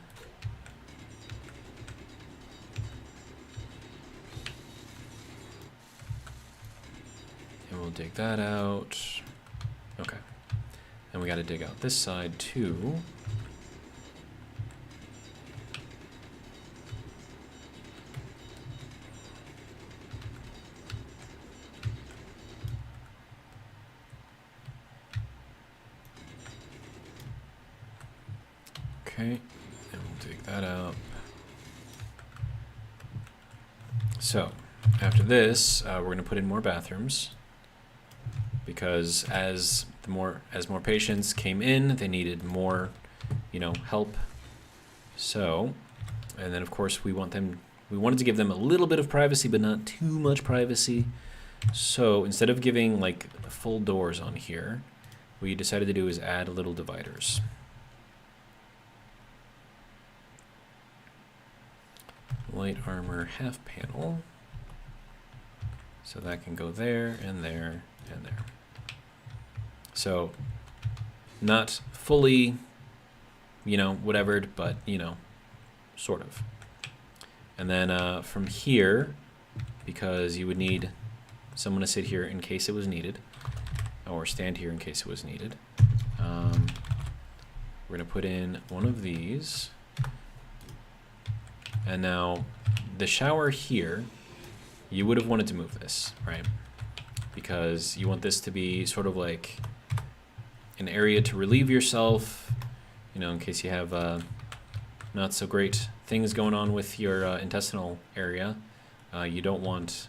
and we'll dig that out. Okay. And we got to dig out this side too. Okay, and we'll dig that up. So after this, we're going to put in more bathrooms, because as more patients came in, they needed more, help. So, and then of course we wanted to give them a little bit of privacy, but not too much privacy. So instead of giving like full doors on here, what we decided to do is add little dividers. Light armor half panel. So that can go there and there and there. So not fully, whatever, but, sort of. And then from here, because you would need someone to sit here in case it was needed, or stand here in case it was needed, we're going to put in one of these. And now the shower here, you would have wanted to move this, right? Because you want this to be sort of like an area to relieve yourself, in case you have not so great things going on with your intestinal area. You don't want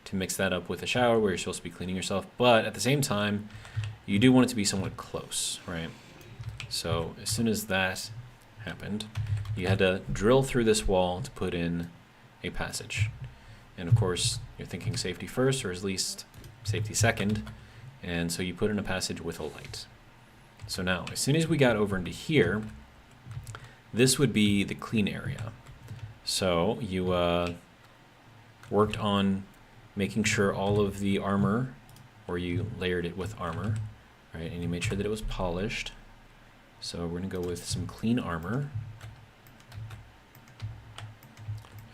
to mix that up with a shower where you're supposed to be cleaning yourself, but at the same time, you do want it to be somewhat close, right? So as soon as that happened, you had to drill through this wall to put in a passage. And of course, you're thinking safety first, or at least safety second, and so you put in a passage with a light. So now, as soon as we got over into here, this would be the clean area. So you worked on making sure all of the armor, or you layered it with armor, right? And you made sure that it was polished. So we're going to go with some clean armor.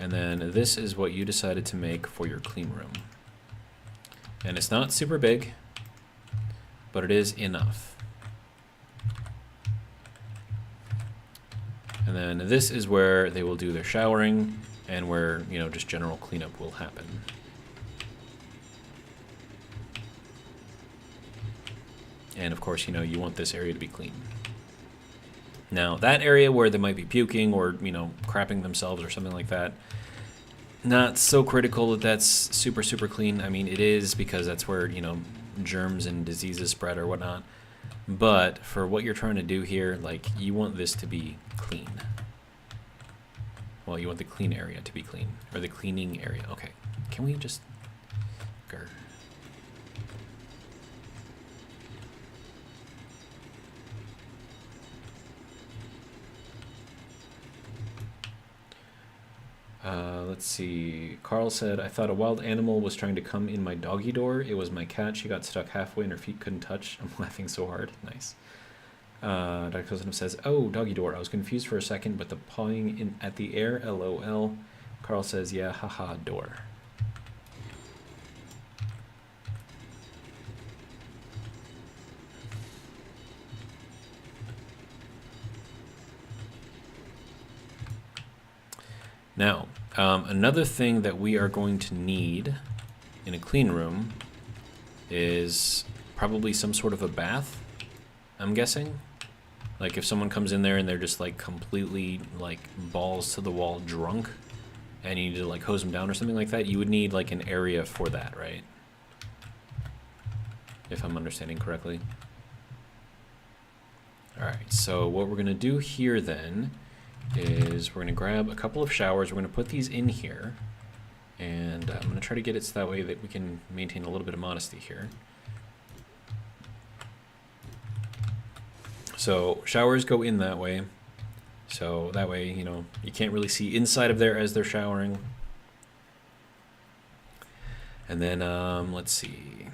And then this is what you decided to make for your clean room. And it's not super big, but it is enough. And then this is where they will do their showering and where, just general cleanup will happen. And of course, you want this area to be clean. Now, that area where they might be puking or, crapping themselves or something like that, not so critical that that's super, super clean. I mean, it is, because that's where, germs and diseases spread or whatnot. But for what you're trying to do here, you want this to be clean. Well, you want the clean area to be clean, or the cleaning area. Okay, can we just... Grr. Let's see. Carl said, I thought a wild animal was trying to come in my doggy door. It was my cat. She got stuck halfway and her feet couldn't touch. I'm laughing so hard. Nice. Dr. Kosanov says, oh, doggy door. I was confused for a second, but the pawing in at the air, LOL. Carl says, yeah, haha, door. Now, another thing that we are going to need in a clean room is probably some sort of a bath, I'm guessing. Like if someone comes in there and they're just completely balls to the wall drunk and you need to hose them down or something like that, you would need an area for that, right? If I'm understanding correctly. Alright, so what we're going to do here then is we're going to grab a couple of showers. We're going to put these in here, and I'm going to try to get it so that way that we can maintain a little bit of modesty here. So showers go in that way, so that way you can't really see inside of there as they're showering. And then, let's see.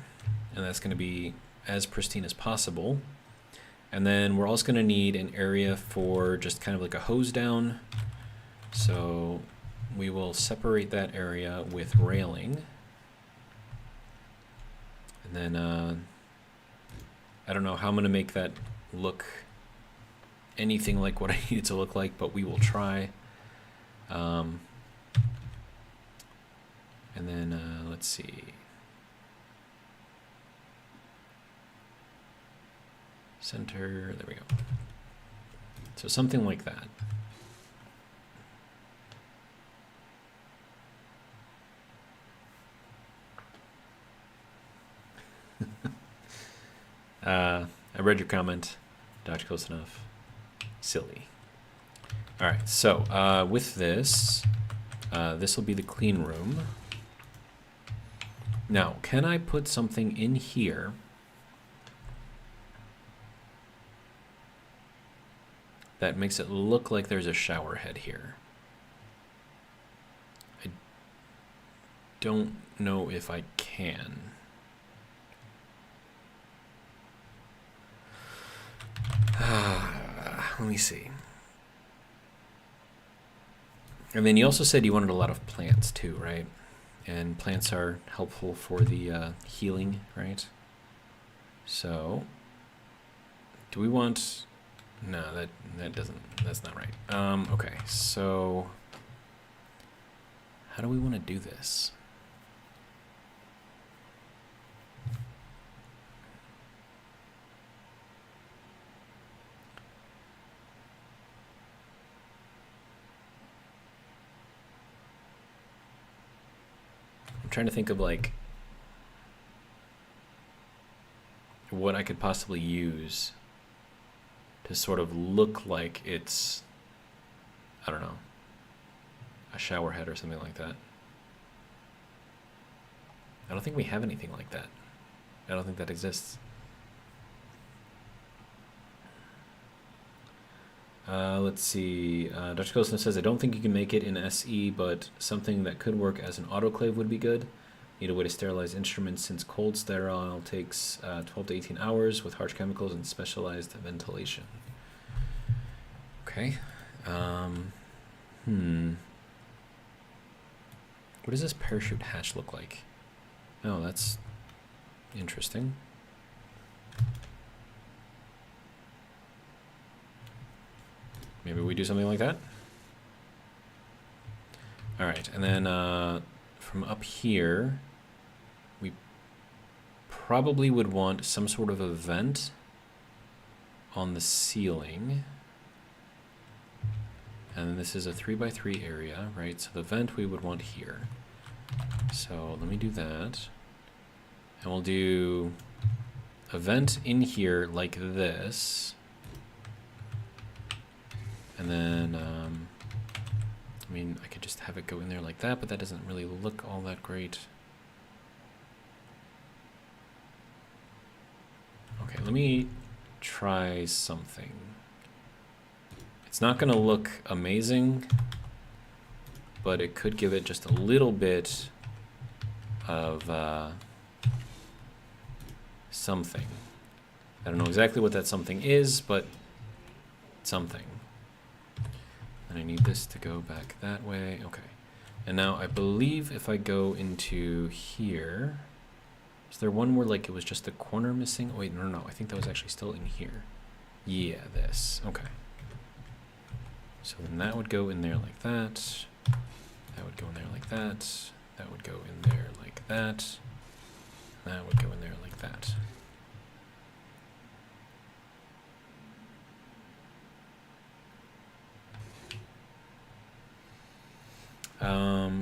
And that's going to be as pristine as possible. And then we're also going to need an area for just kind of like a hose down. So we will separate that area with railing. And then, I don't know how I'm going to make that look anything like what I need it to look like, but we will try. And then, let's see. Center, there we go. So something like that. I read your comment. Dodge close enough. Silly. All right, so with this, this will be the clean room. Now, can I put something in here that makes it look like there's a shower head here? I don't know if I can. Let me see. And then you also said you wanted a lot of plants too, right? And plants are helpful for the healing, right? So, do we want... No, that doesn't... That's not right. Okay, so... How do we want to do this? I'm trying to think of like what I could possibly use to sort of look like it's, I don't know, a shower head or something like that. I don't think we have anything like that. I don't think that exists. Let's see. Dr. Kosner says, I don't think you can make it in SE, but something that could work as an autoclave would be good. Need a way to sterilize instruments since cold sterile takes 12 to 18 hours with harsh chemicals and specialized ventilation. Okay. What does this parachute hatch look like? Oh, that's interesting. Maybe we do something like that. All right, and then from up here, we probably would want some sort of a vent on the ceiling. And then this is a 3x3 area, right? So the vent we would want here. So let me do that. And we'll do a vent in here like this. And then, I mean, I could just have it go in there like that, but that doesn't really look all that great. Okay, let me try something. It's not going to look amazing, but it could give it just a little bit of something. I don't know exactly what that something is, but something. And I need this to go back that way. Okay. And now I believe if I go into here, is there one where like it was just the corner missing? Oh, wait, no. I think that was actually still in here. Yeah, this. Okay. So then that would go in there like that. That would go in there like that. That would go in there like that. That would go in there like that.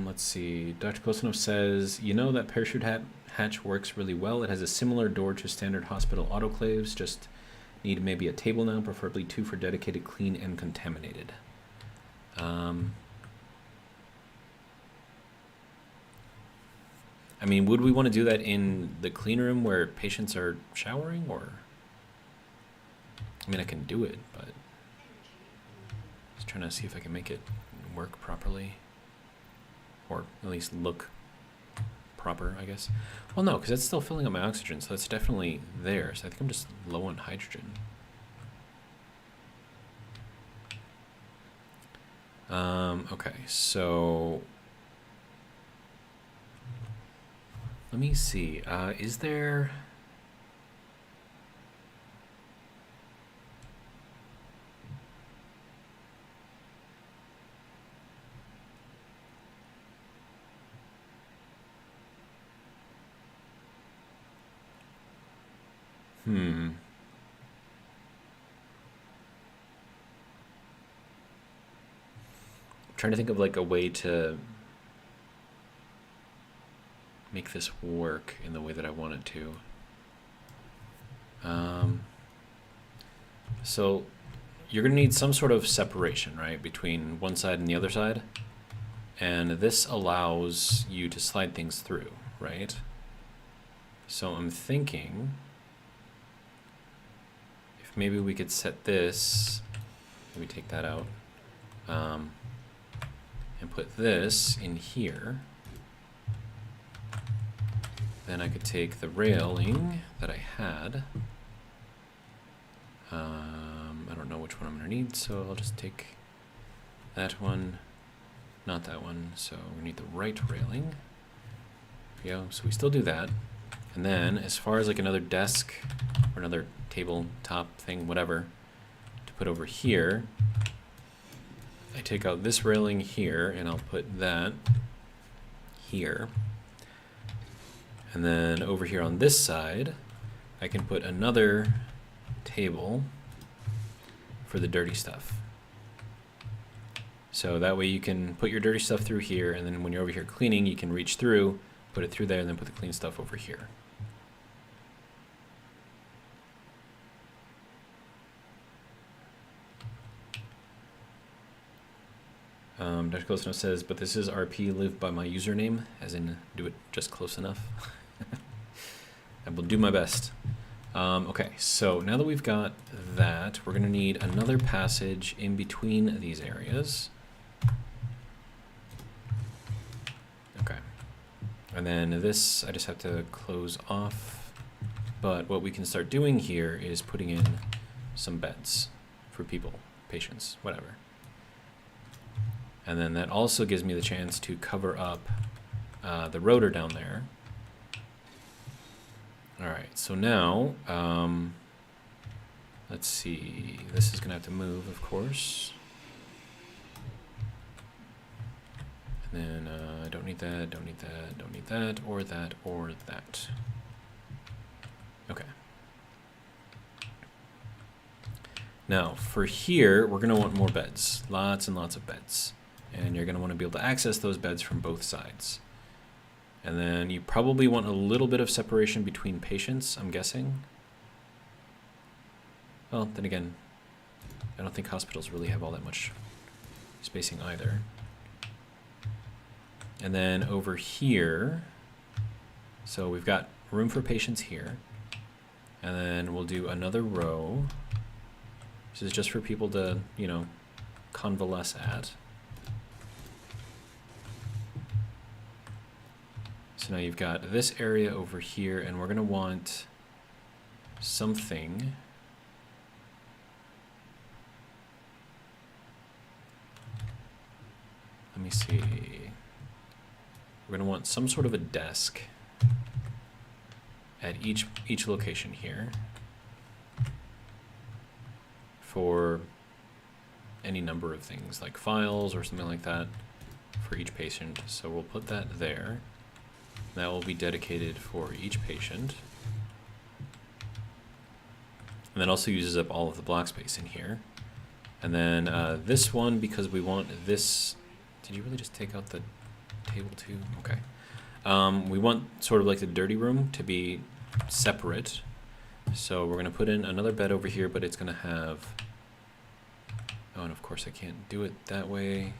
Let's see. Dr. Kosanov says, you know that parachute hatch works really well. It has a similar door to standard hospital autoclaves. Just need maybe a table now, preferably 2 for dedicated, clean, and contaminated. I mean, would we want to do that in the clean room where patients are showering, or? I mean, I can do it, but just trying to see if I can make it work properly, or at least look proper, I guess. Well, no, because that's still filling up my oxygen, so that's definitely there. So I think I'm just low on hydrogen. Okay, so let me see. Is there... trying to think of like a way to make this work in the way that I want it to. So you're gonna need some sort of separation, right, between one side and the other side, and this allows you to slide things through, right? So I'm thinking if maybe we could set this, maybe take that out, and put this in here. Then I could take the railing that I had. I don't know which one I'm gonna need, so I'll just take that one, not that one. So we need the right railing. There we go. So we still do that. And then as far as like another desk or another tabletop thing, whatever, to put over here, I take out this railing here and I'll put that here. And then over here on this side, I can put another table for the dirty stuff. So that way you can put your dirty stuff through here, and then when you're over here cleaning, you can reach through, put it through there, and then put the clean stuff over here. Dr. Close Enough says, but this is RP, live by my username, as in do it just close enough. I will do my best. Okay, so now that we've got that, we're going to need another passage in between these areas. Okay. And then this, I just have to close off. But what we can start doing here is putting in some beds for people, patients, whatever. And then that also gives me the chance to cover up the rotor down there. All right, so now, let's see, this is gonna have to move, of course. And then I don't need that, don't need that, don't need that, or that, or that. Okay. Now, for here, we're gonna want more beds, lots and lots of beds. And you're gonna wanna be able to access those beds from both sides. And then you probably want a little bit of separation between patients, I'm guessing. Well, then again, I don't think hospitals really have all that much spacing either. And then over here, so we've got room for patients here. And then we'll do another row. This is just for people to, you know, convalesce at. So now you've got this area over here, and we're gonna want something. Let me see. We're gonna want some sort of a desk at each location here for any number of things, like files or something like that for each patient. So we'll put that there. That will be dedicated for each patient. And that also uses up all of the block space in here. And then this one, because we want this... Did you really just take out the table too? Okay. We want sort of like the dirty room to be separate. So we're going to put in another bed over here, but it's going to have... Oh, and of course I can't do it that way.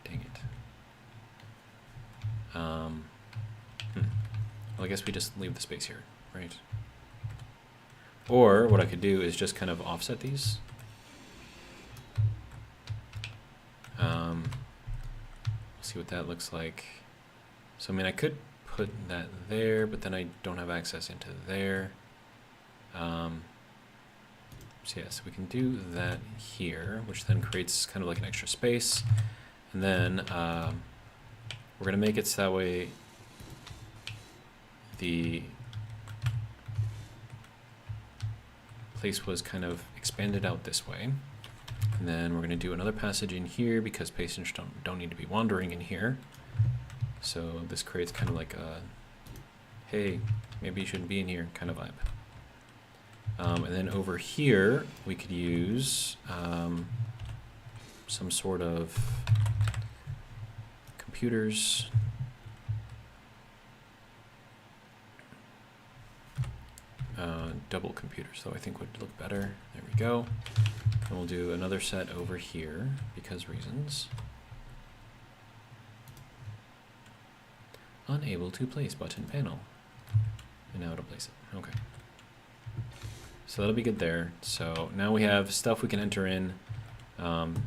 Dang it. Well, I guess we just leave the space here, right? Or what I could do is just kind of offset these. See what that looks like. So I mean, I could put that there, but then I don't have access into there. So yes, we can do that here, which then creates kind of like an extra space. And then we're going to make it so that way the place was kind of expanded out this way. And then we're going to do another passage in here because patients don't need to be wandering in here. So this creates kind of like a, hey, maybe you shouldn't be in here kind of vibe. And then over here, we could use some sort of computers. Double computers, though, I think would look better. There we go. And we'll do another set over here because reasons. Unable to place button panel. And now to place it. Okay. So that'll be good there. So now we have stuff we can enter in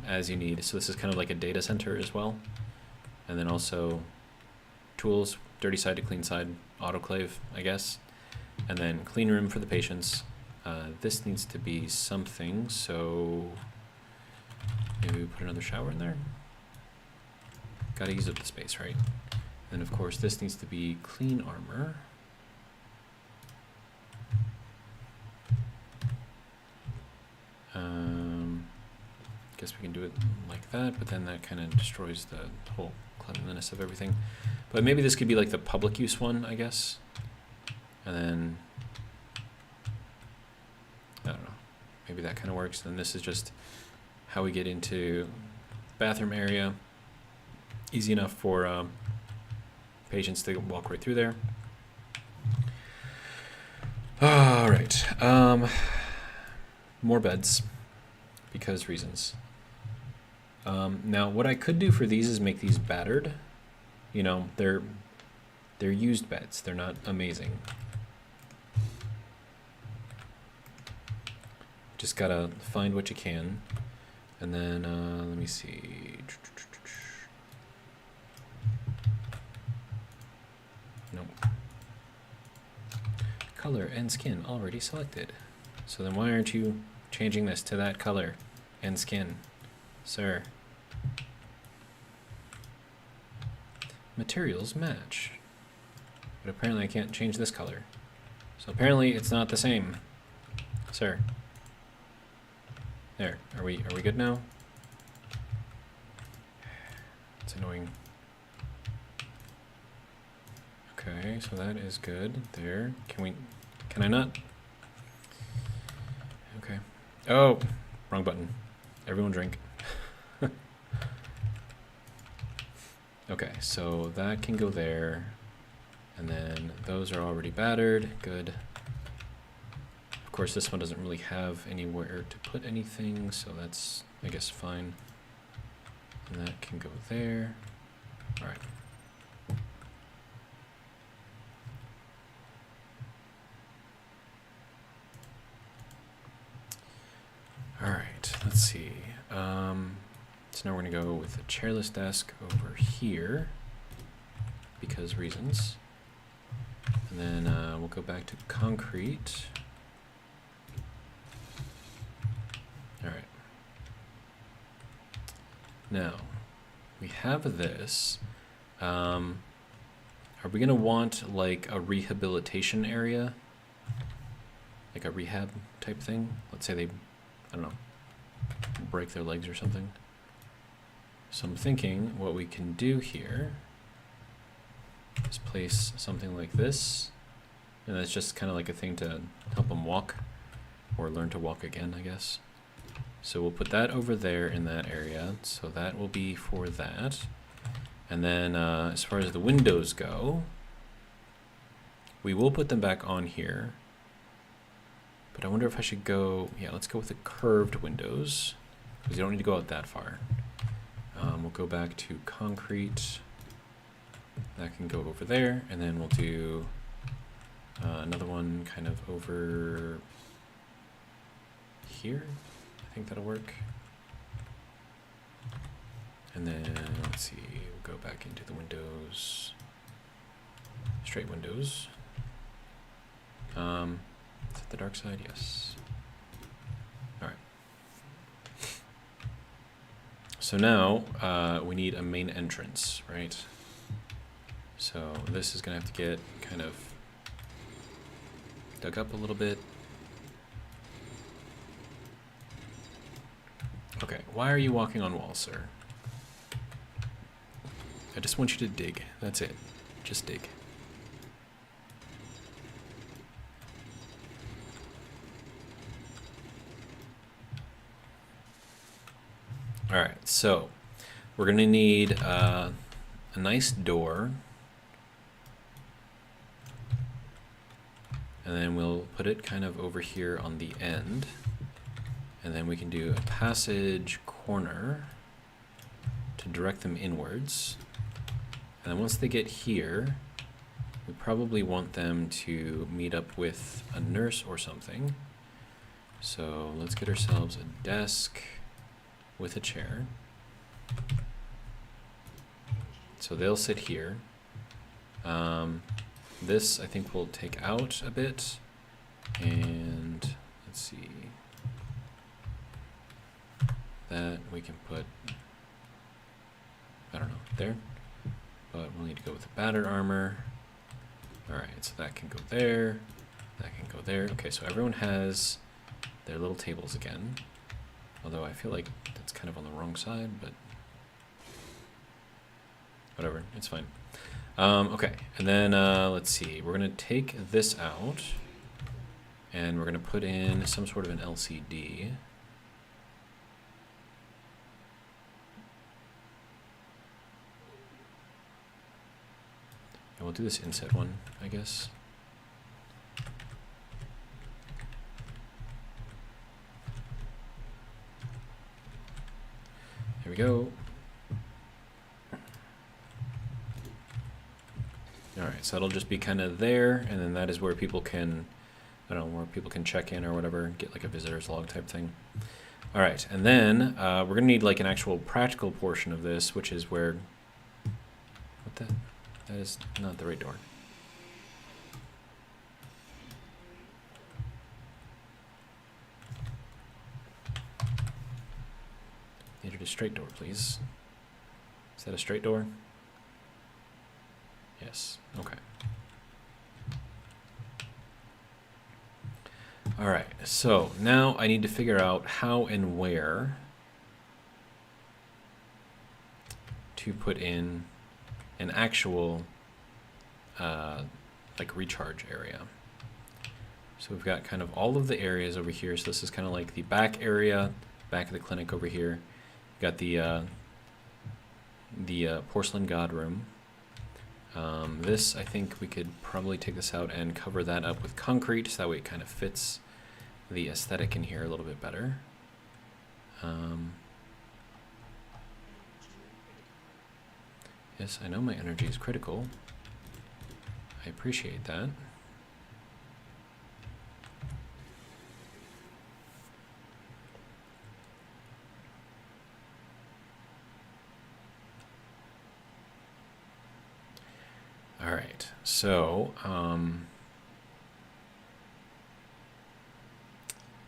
as you need. So this is kind of like a data center as well. And then also tools, dirty side to clean side, autoclave, I guess. And then clean room for the patients. This needs to be something, so maybe we put another shower in there. Gotta use up the space, right? And of course this needs to be clean armor. Guess we can do it like that, but then that kind of destroys the whole cleanliness of everything. But maybe this could be like the public use one, I guess. And then, I don't know, maybe that kind of works. Then this is just how we get into bathroom area. Easy enough for patients to walk right through there. All right, more beds because reasons. Now, what I could do for these is make these battered. You know, they're used beds. They're not amazing. Just gotta find what you can. And then, let me see. Nope. Color and skin already selected. So then why aren't you changing this to that color and skin, sir? Materials match. But apparently I can't change this color. So apparently it's not the same, sir. There, are we good now? It's annoying. Okay, so that is good there. Can I not? Okay. Oh, wrong button. Everyone drink. Okay, so that can go there. And then those are already battered, good. Of course, this one doesn't really have anywhere to put anything, so that's, I guess, fine. And that can go there. All right. All right, let's see. So now we're gonna go with a chairless desk over here because reasons. And then we'll go back to concrete. All right. Now, we have this. Are we gonna want like a rehabilitation area? Like a rehab type thing? Let's say they, I don't know, break their legs or something. So I'm thinking what we can do here is place something like this. And that's just kind of like a thing to help them walk or learn to walk again, I guess. So we'll put that over there in that area. So that will be for that. And then as far as the windows go, we will put them back on here. But I wonder if I should go, yeah, let's go with the curved windows because you don't need to go out that far. We'll go back to concrete. That can go over there. And then we'll do another one kind of over here. I think that'll work. And then let's see, we'll go back into the windows. straight windows. Is it the dark side? Yes. All right. So now we need a main entrance, right? So this is gonna have to get kind of dug up a little bit. Okay, why are you walking on walls, sir? I just want you to dig. That's it. Just dig. Alright, so we're going to need a nice door. And then we'll put it kind of over here on the end. And then we can do a passage corner to direct them inwards. And then once they get here, we probably want them to meet up with a nurse or something. So let's get ourselves a desk with a chair. So they'll sit here. This I think we'll take out a bit. And let's see. That we can put, I don't know, there. But we'll need to go with the battered armor. Alright, so that can go there. That can go there. Okay, so everyone has their little tables again. Although I feel like that's kind of on the wrong side, but whatever, it's fine. Okay, and then let's see. We're going to take this out. And we're going to put in some sort of an LCD. And we'll do this inset one, I guess. There we go. Alright, so it'll just be kind of there, and then that is where people can, I don't know, where people can check in or whatever, get like a visitor's log type thing. Alright, and then we're going to need like an actual practical portion of this, which is where, what the? That is not the right door. Needed a straight door, please. Is that a straight door? Yes. Okay. Alright, so now I need to figure out how and where to put in an actual like recharge area. So we've got kind of all of the areas over here. So this is kind of like the back area, back of the clinic over here. We've got the porcelain god room. This, I think we could probably take this out and cover that up with concrete, so that way it kind of fits the aesthetic in here a little bit better. Yes, I know my energy is critical. I appreciate that. All right, so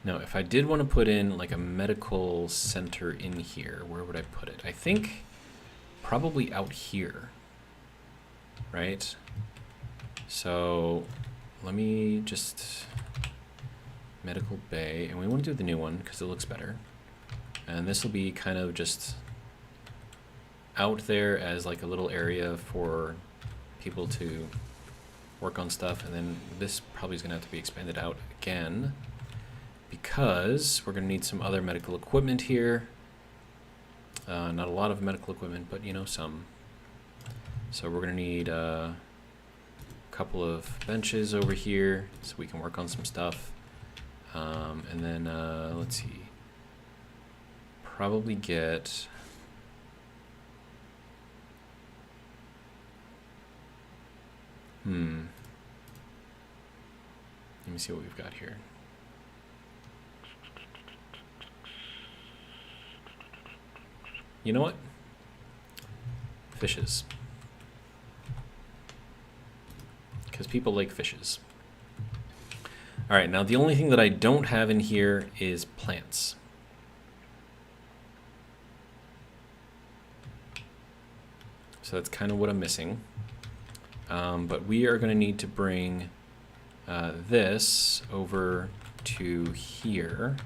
now if I did want to put in like a medical center in here, where would I put it? I think probably out here, right? So let me just medical bay, and we want to do the new one because it looks better. And this will be kind of just out there as like a little area for people to work on stuff, and then this probably is going to have to be expanded out again because we're going to need some other medical equipment here. Not a lot of medical equipment, but you know, some. So we're going to need a couple of benches over here so we can work on some stuff. And then let's see, probably get let me see what we've got here. You know what? Fishes. because people like fishes. All right, now the only thing that I don't have in here is plants. So that's kind of what I'm missing. But we are going to need to bring this over to here.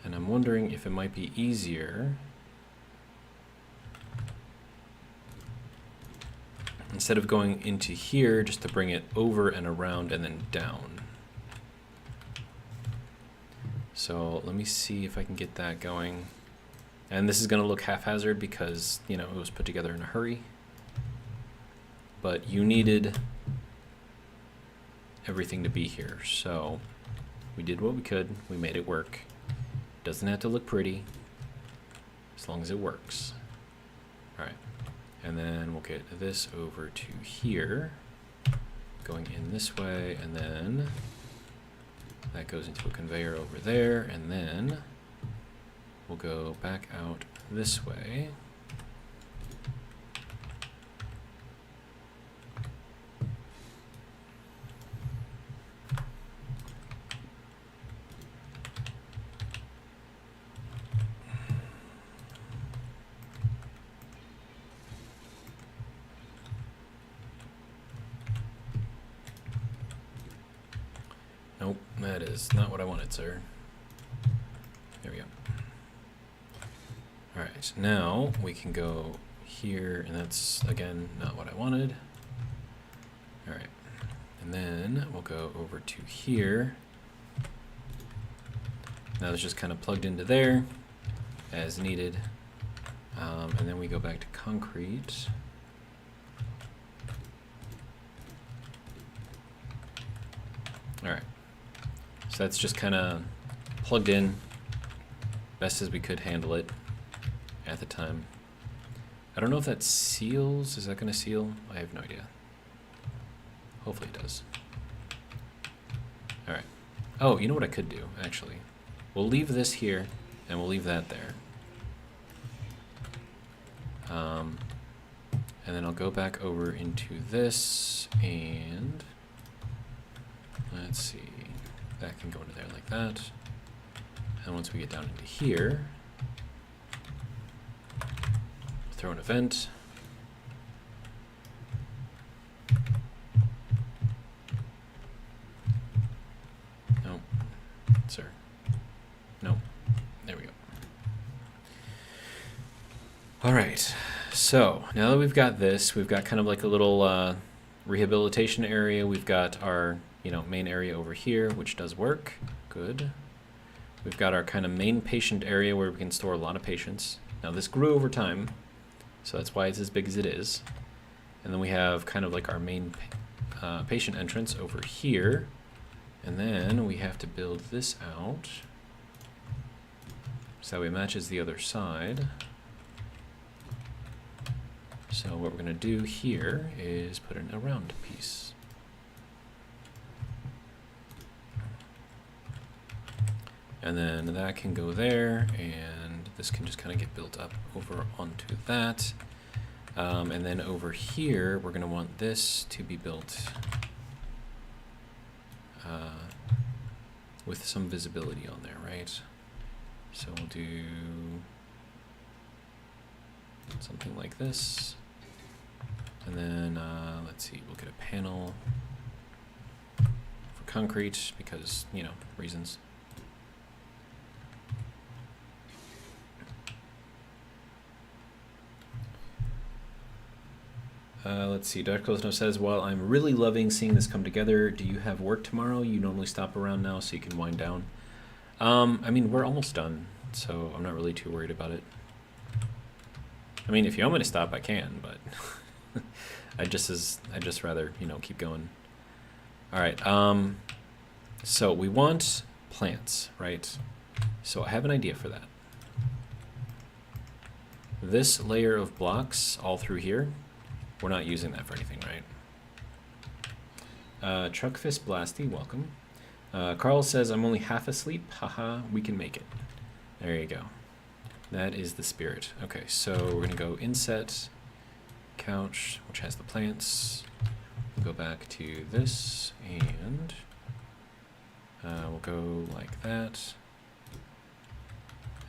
And I'm wondering if it might be easier, instead of going into here, just to bring it over and around and then down. So let me see if I can get that going. And this is going to look haphazard because, you know, it was put together in a hurry. But you needed everything to be here. So we did what we could. We made it work. Doesn't have to look pretty, as long as it works. All right. And then we'll get this over to here, going in this way, and then that goes into a conveyor over there, and then we'll go back out this way. Nope, that is not what I wanted, sir. There we go. All right, now we can go here, and that's, again, not what I wanted. All right, and then we'll go over to here. Now it's just kind of plugged into there as needed. And then we go back to concrete. All right. So that's just kind of plugged in best as we could handle it at the time. I don't know if that seals. Is that going to seal? I have no idea. Hopefully it does. All right. Oh, you know what I could do, actually? We'll leave this here, and we'll leave that there. And then I'll go back over into this, and let's see. That can go into there like that. And once we get down into here, throw in a vent. No, sir. No. There we go. All right. So now that we've got this, we've got kind of like a little rehabilitation area. We've got our, you know, main area over here, which does work. Good. We've got our kind of main patient area where we can store a lot of patients. Now this grew over time, so that's why it's as big as it is. And then we have kind of like our main patient entrance over here. And then we have to build this out so it matches the other side. So what we're going to do here is put in a round piece. And then that can go there, and this can just kind of get built up over onto that. And then over here, we're going to want this to be built with some visibility on there, right? So we'll do something like this. And then, let's see, we'll get a panel for concrete because, you know, reasons. Let's see, Dr. Klosno says, well, I'm really loving seeing this come together. Do you have work tomorrow? You normally stop around now so you can wind down. I mean, we're almost done, so I'm not really too worried about it. I mean, if you want me to stop, I can, but I'd just rather, you know, keep going. All right, so we want plants, right? So I have an idea for that. This layer of blocks all through here, we're not using that for anything, right? Truckfist Blasty, welcome. Carl says, I'm only half asleep. Haha, we can make it. There you go. That is the spirit. Okay, so we're going to go inset, couch, which has the plants. We'll go back to this, and we'll go like that.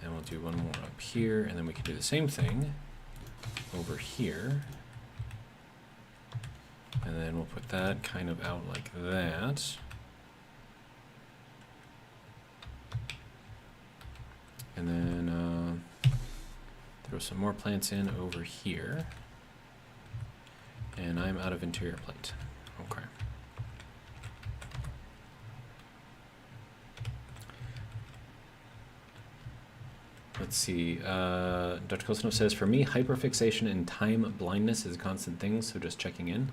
And we'll do one more up here, and then we can do the same thing over here. And then we'll put that kind of out like that. And then throw some more plants in over here. And I'm out of interior plate. Okay. Let's see. Dr. Kosnov says, for me, hyperfixation and time blindness is a constant thing, so just checking in.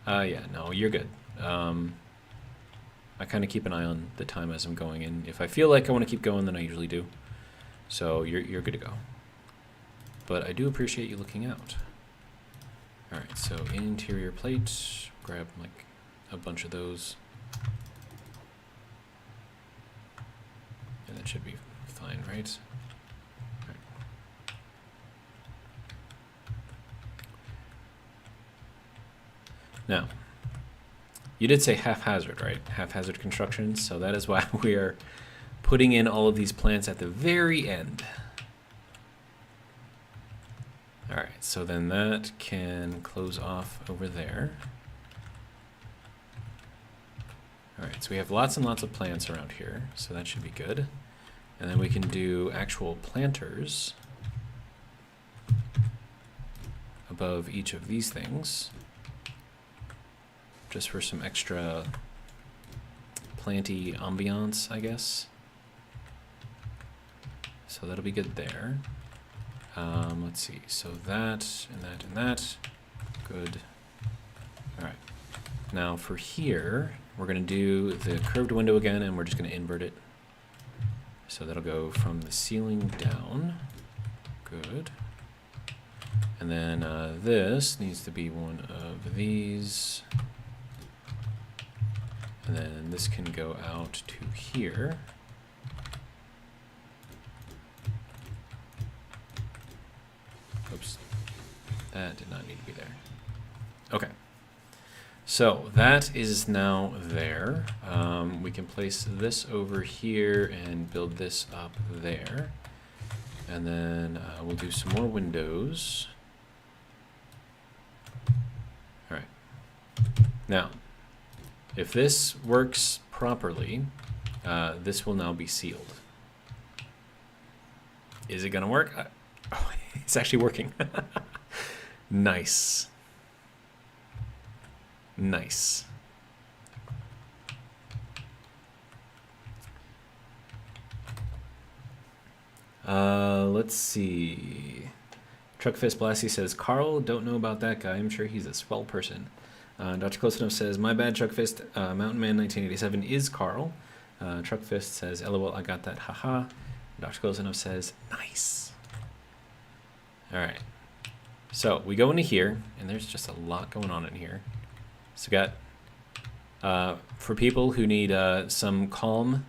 Yeah, no, you're good. I kind of keep an eye on the time as I'm going in. If I feel like I want to keep going, then I usually do. So you're good to go. But I do appreciate you looking out. All right, so interior plate, grab like a bunch of those. And that should be fine, right? All right. Now, you did say haphazard, right? Haphazard construction, so that is why we are putting in all of these plants at the very end. All right, so then that can close off over there. All right, so we have lots and lots of plants around here, so that should be good. And then we can do actual planters above each of these things, just for some extra planty ambiance, I guess. So that'll be good there. Let's see, so that, and that, and that. Good. All right. Now for here, we're going to do the curved window again, and we're just going to invert it. So that'll go from the ceiling down. Good. And then this needs to be one of these. And then this can go out to here. Oops. That did not need to be there. Okay. So that is now there. We can place this over here and build this up there. And then we'll do some more windows. All right. Now, if this works properly, this will now be sealed. Is it going to work? Oh, it's actually working. Nice. Nice. Let's see. Truckfist Blasty says, Carl, don't know about that guy. I'm sure he's a swell person. Dr. Close Enough says, my bad, Truckfist. Mountain Man 1987 is Carl. Truckfist says, LOL, I got that. Haha. Dr. Close Enough says, nice. All right. So we go into here, and there's just a lot going on in here. So we got, for people who need some calm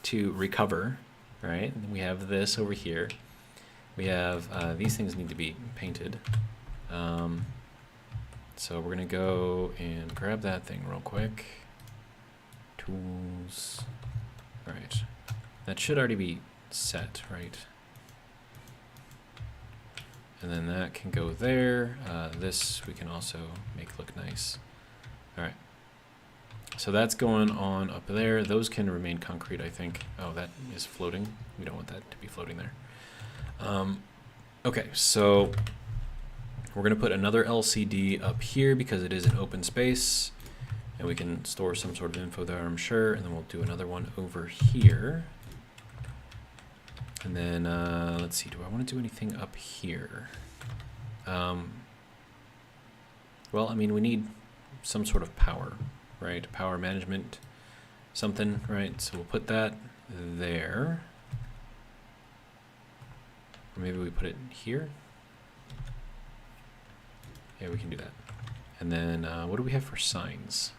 to recover, right? We have this over here. We have, these things need to be painted. So we're gonna go and grab that thing real quick. Tools. All right. That should already be set, right? And then that can go there. This we can also make look nice. All right. So that's going on up there. Those can remain concrete, I think. Oh, that is floating. We don't want that to be floating there. Okay, so we're going to put another LCD up here because it is an open space. And we can store some sort of info there, I'm sure. And then we'll do another one over here. And then, let's see, do I want to do anything up here? Well, I mean, we need some sort of power, right? Power management, something, right? So we'll put that there. Or maybe we put it here. Yeah, we can do that. And then, what do we have for signs?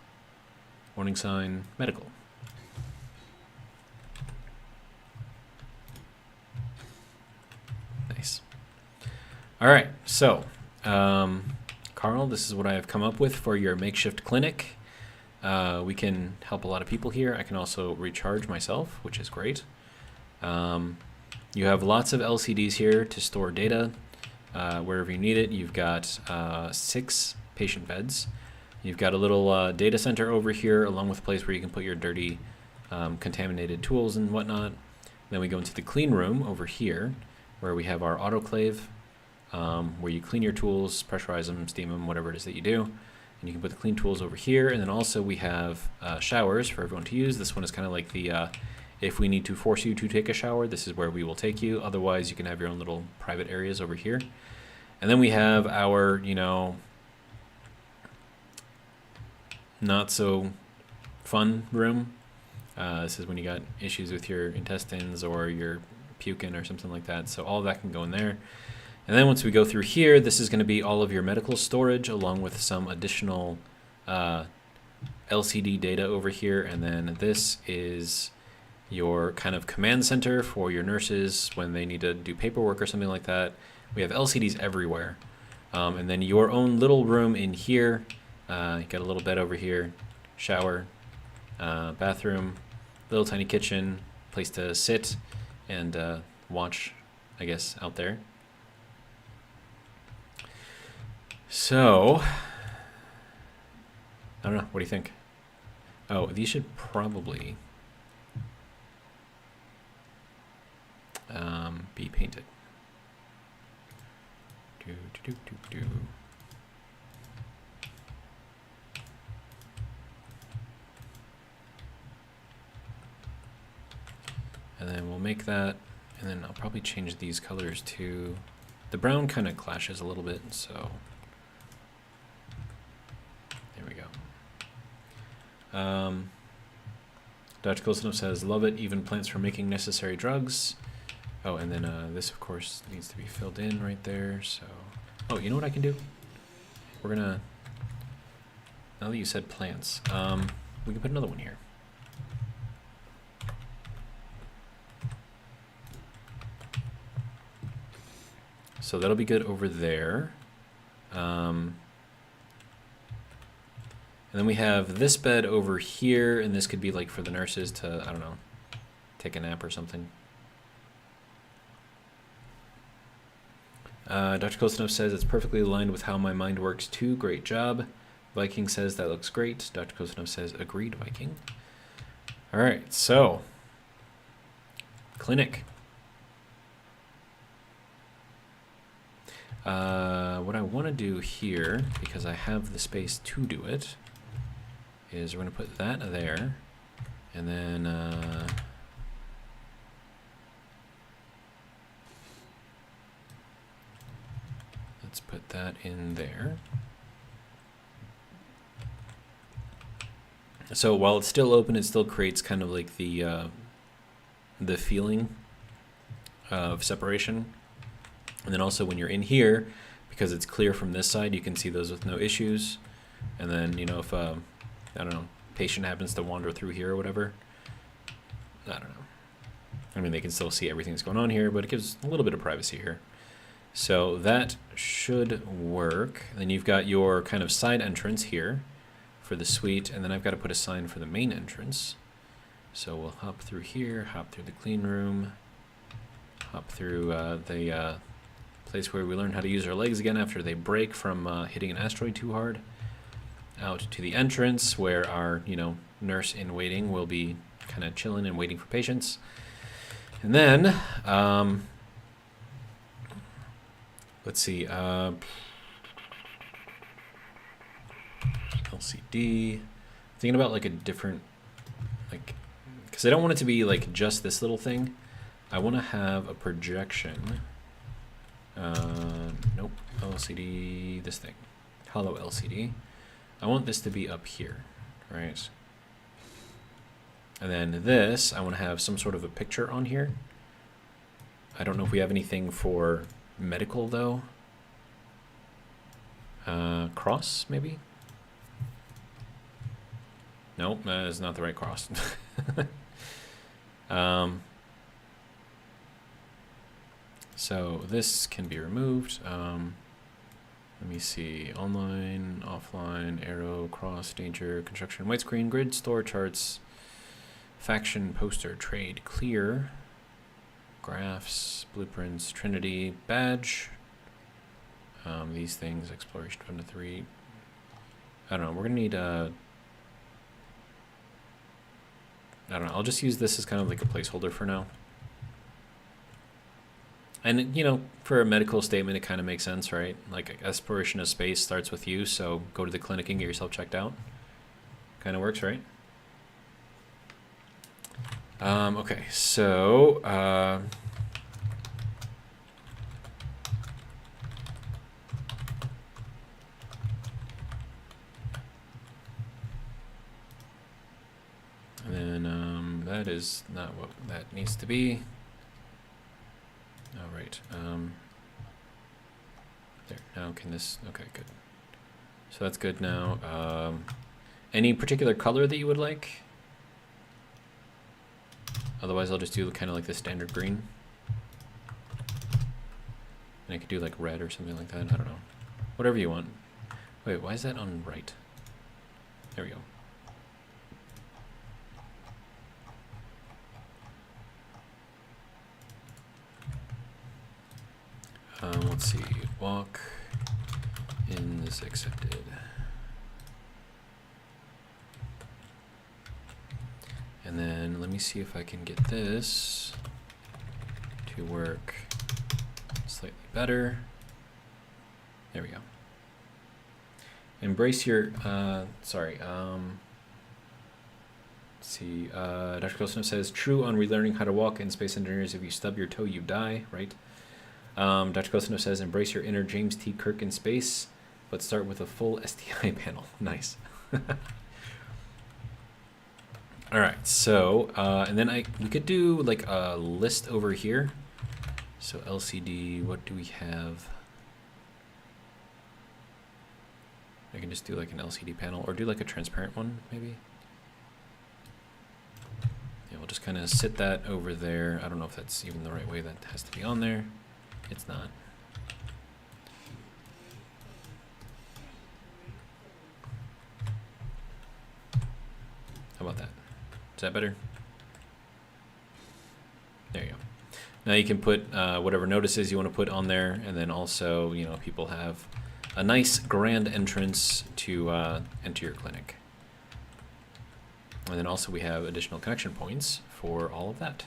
Warning sign, medical. Nice. All right, so Carl, this is what I have come up with for your makeshift clinic. We can help a lot of people here. I can also recharge myself, which is great. You have lots of LCDs here to store data wherever you need it. You've got 6 patient beds. You've got a little data center over here, along with a place where you can put your dirty, contaminated tools and whatnot. Then we go into the clean room over here, where we have our autoclave, where you clean your tools, pressurize them, steam them, whatever it is that you do. And you can put the clean tools over here. And then also we have showers for everyone to use. This one is kind of like the, if we need to force you to take a shower, this is where we will take you. Otherwise, you can have your own little private areas over here. And then we have our, you know, not so fun room. This is when you got issues with your intestines or you're puking or something like that. So all of that can go in there. And then once we go through here, this is going to be all of your medical storage along with some additional LCD data over here. And then this is your kind of command center for your nurses when they need to do paperwork or something like that. We have LCDs everywhere. And then your own little room in here. You got a little bed over here, shower, bathroom, little tiny kitchen, place to sit and watch, I guess, out there. So, I don't know. What do you think? Oh, these should probably be painted. And then we'll make that, and then I'll probably change these colors to, the brown kind of clashes a little bit, so there we go. Dr. Kolsonov says, love it, even plants for making necessary drugs. Oh, and then this, of course, needs to be filled in right there, so. Oh, you know what I can do? We're gonna, now that you said plants, we can put another one here. So that'll be good over there. And then we have this bed over here, and this could be like for the nurses to, I don't know, take a nap or something. Dr. Kolsonov says it's perfectly aligned with how my mind works too. Great job. Viking says that looks great. Dr. Kolsonov says agreed, Viking. All right, so clinic. What I want to do here, because I have the space to do it, is we're going to put that there, and then let's put that in there. So while it's still open, it still creates kind of like the feeling of separation. And then also when you're in here, because it's clear from this side, you can see those with no issues. And then, you know, if, I don't know, patient happens to wander through here or whatever, I don't know. I mean, they can still see everything that's going on here, but it gives a little bit of privacy here. So that should work. And then you've got your kind of side entrance here for the suite, and then I've got to put a sign for the main entrance. So we'll hop through here, hop through the clean room, hop through the place where we learn how to use our legs again after they break from hitting an asteroid too hard, out to the entrance where our, you know, nurse in waiting will be kind of chilling and waiting for patients. And then, let's see, LCD, thinking about like a different, like, because I don't want it to be like just this little thing. I want to have a projection. Nope, LCD, this thing, hollow LCD. I want this to be up here, right? And then this, I want to have some sort of a picture on here. I don't know if we have anything for medical though. Cross, maybe? Nope, that is not the right cross. So this can be removed. Let me see. Online, offline, arrow, cross, danger, construction, white screen, grid, store charts, faction, poster, trade, clear, graphs, blueprints, Trinity, badge. These things, exploration 1 to 3. I don't know. We're gonna need I don't know. I'll just use this as kind of like a placeholder for now. And, you know, for a medical statement, it kind of makes sense, right? Like, exploration of space starts with you, so go to the clinic and get yourself checked out. Kind of works, right? Okay, so... and then that is not what that needs to be. All right. There. Now can this... Okay, good. So that's good now. Any particular color that you would like? Otherwise, I'll just do kind of like the standard green. And I could do like red or something like that. I don't know. Whatever you want. Wait, why is that on right? There we go. Let's see. Walk in is accepted. And then let me see if I can get this to work slightly better. There we go. Embrace your, sorry, let's see, Dr. Kosnov says, true on relearning how to walk in Space Engineers, if you stub your toe, you die, right? Dr. Kosnov says, embrace your inner James T. Kirk in space, but start with a full STI panel. Nice. All right, so, and then we could do like a list over here. So LCD, what do we have? I can just do like an LCD panel or do like a transparent one, maybe. Yeah, we'll just kind of sit that over there. I don't know if that's even the right way that has to be on there. It's not. How about that? Is that better? There you go. Now you can put whatever notices you want to put on there, and then also, you know, people have a nice grand entrance to enter your clinic. And then also we have additional connection points for all of that.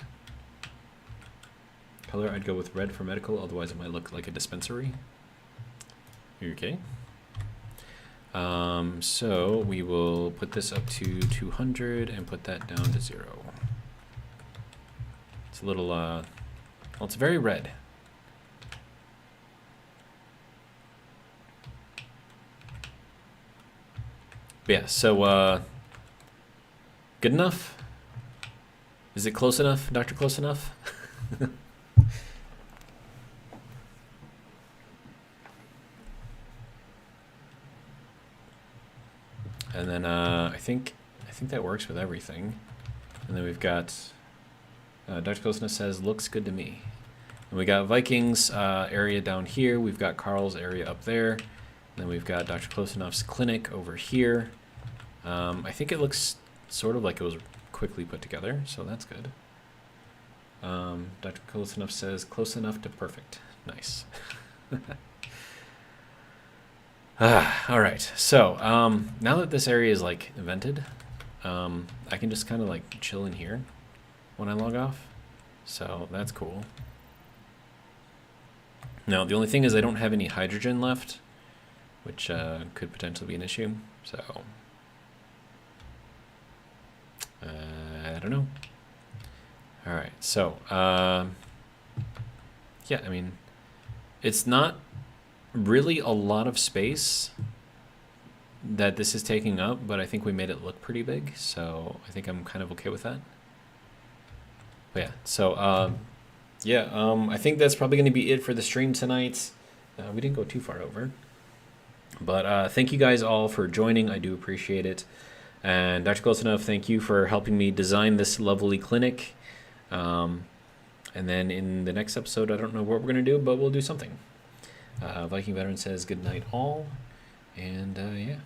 Color, I'd go with red for medical, otherwise it might look like a dispensary. Okay. So we will put this up to 200 and put that down to 0. It's a little, well, it's very red. But yeah, so, good enough? Is it close enough, Dr. Close Enough? And then I think that works with everything. And then we've got Dr. Closeness says looks good to me. And we got Vikings area down here. We've got Carl's area up there. And then we've got Dr. Close Enough's clinic over here. I think it looks sort of like it was quickly put together, so that's good. Dr. Close Enough says close enough to perfect. Nice. All right, so now that this area is like invented, I can just kind of like chill in here when I log off, so that's cool. Now the only thing is I don't have any hydrogen left, which could potentially be an issue, so I don't know. All right, so yeah, I mean, it's not really a lot of space that this is taking up, but I think we made it look pretty big, so I think I'm kind of okay with that. But yeah, so yeah, I think that's probably going to be it for the stream tonight. We didn't go too far over, but thank you guys all for joining. I do appreciate it. And Dr. Close Enough, thank you for helping me design this lovely clinic. And then in the next episode, I don't know what we're going to do, but we'll do something. Viking Veteran says good night all. And yeah.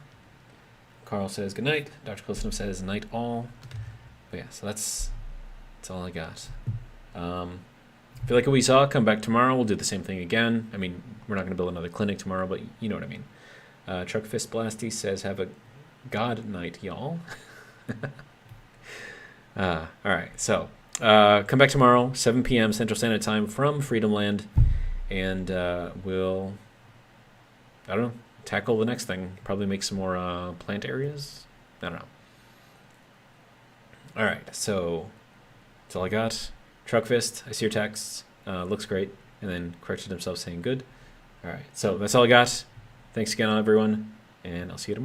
Carl says good night. Dr. Closenough says night all. But yeah, so that's all I got. If you like what we saw, come back tomorrow. We'll do the same thing again. I mean, we're not going to build another clinic tomorrow, but you know what I mean. Truck Fist Blasty says have a god night, y'all. All right, so come back tomorrow, 7 p.m. Central Standard Time from Freedom Land, and we'll, I don't know, tackle the next thing. Probably make some more plant areas. I don't know. All right, so that's all I got. Truck Fist, I see your texts. Looks great. And then corrected himself saying good. All right, so that's all I got. Thanks again, everyone, and I'll see you tomorrow.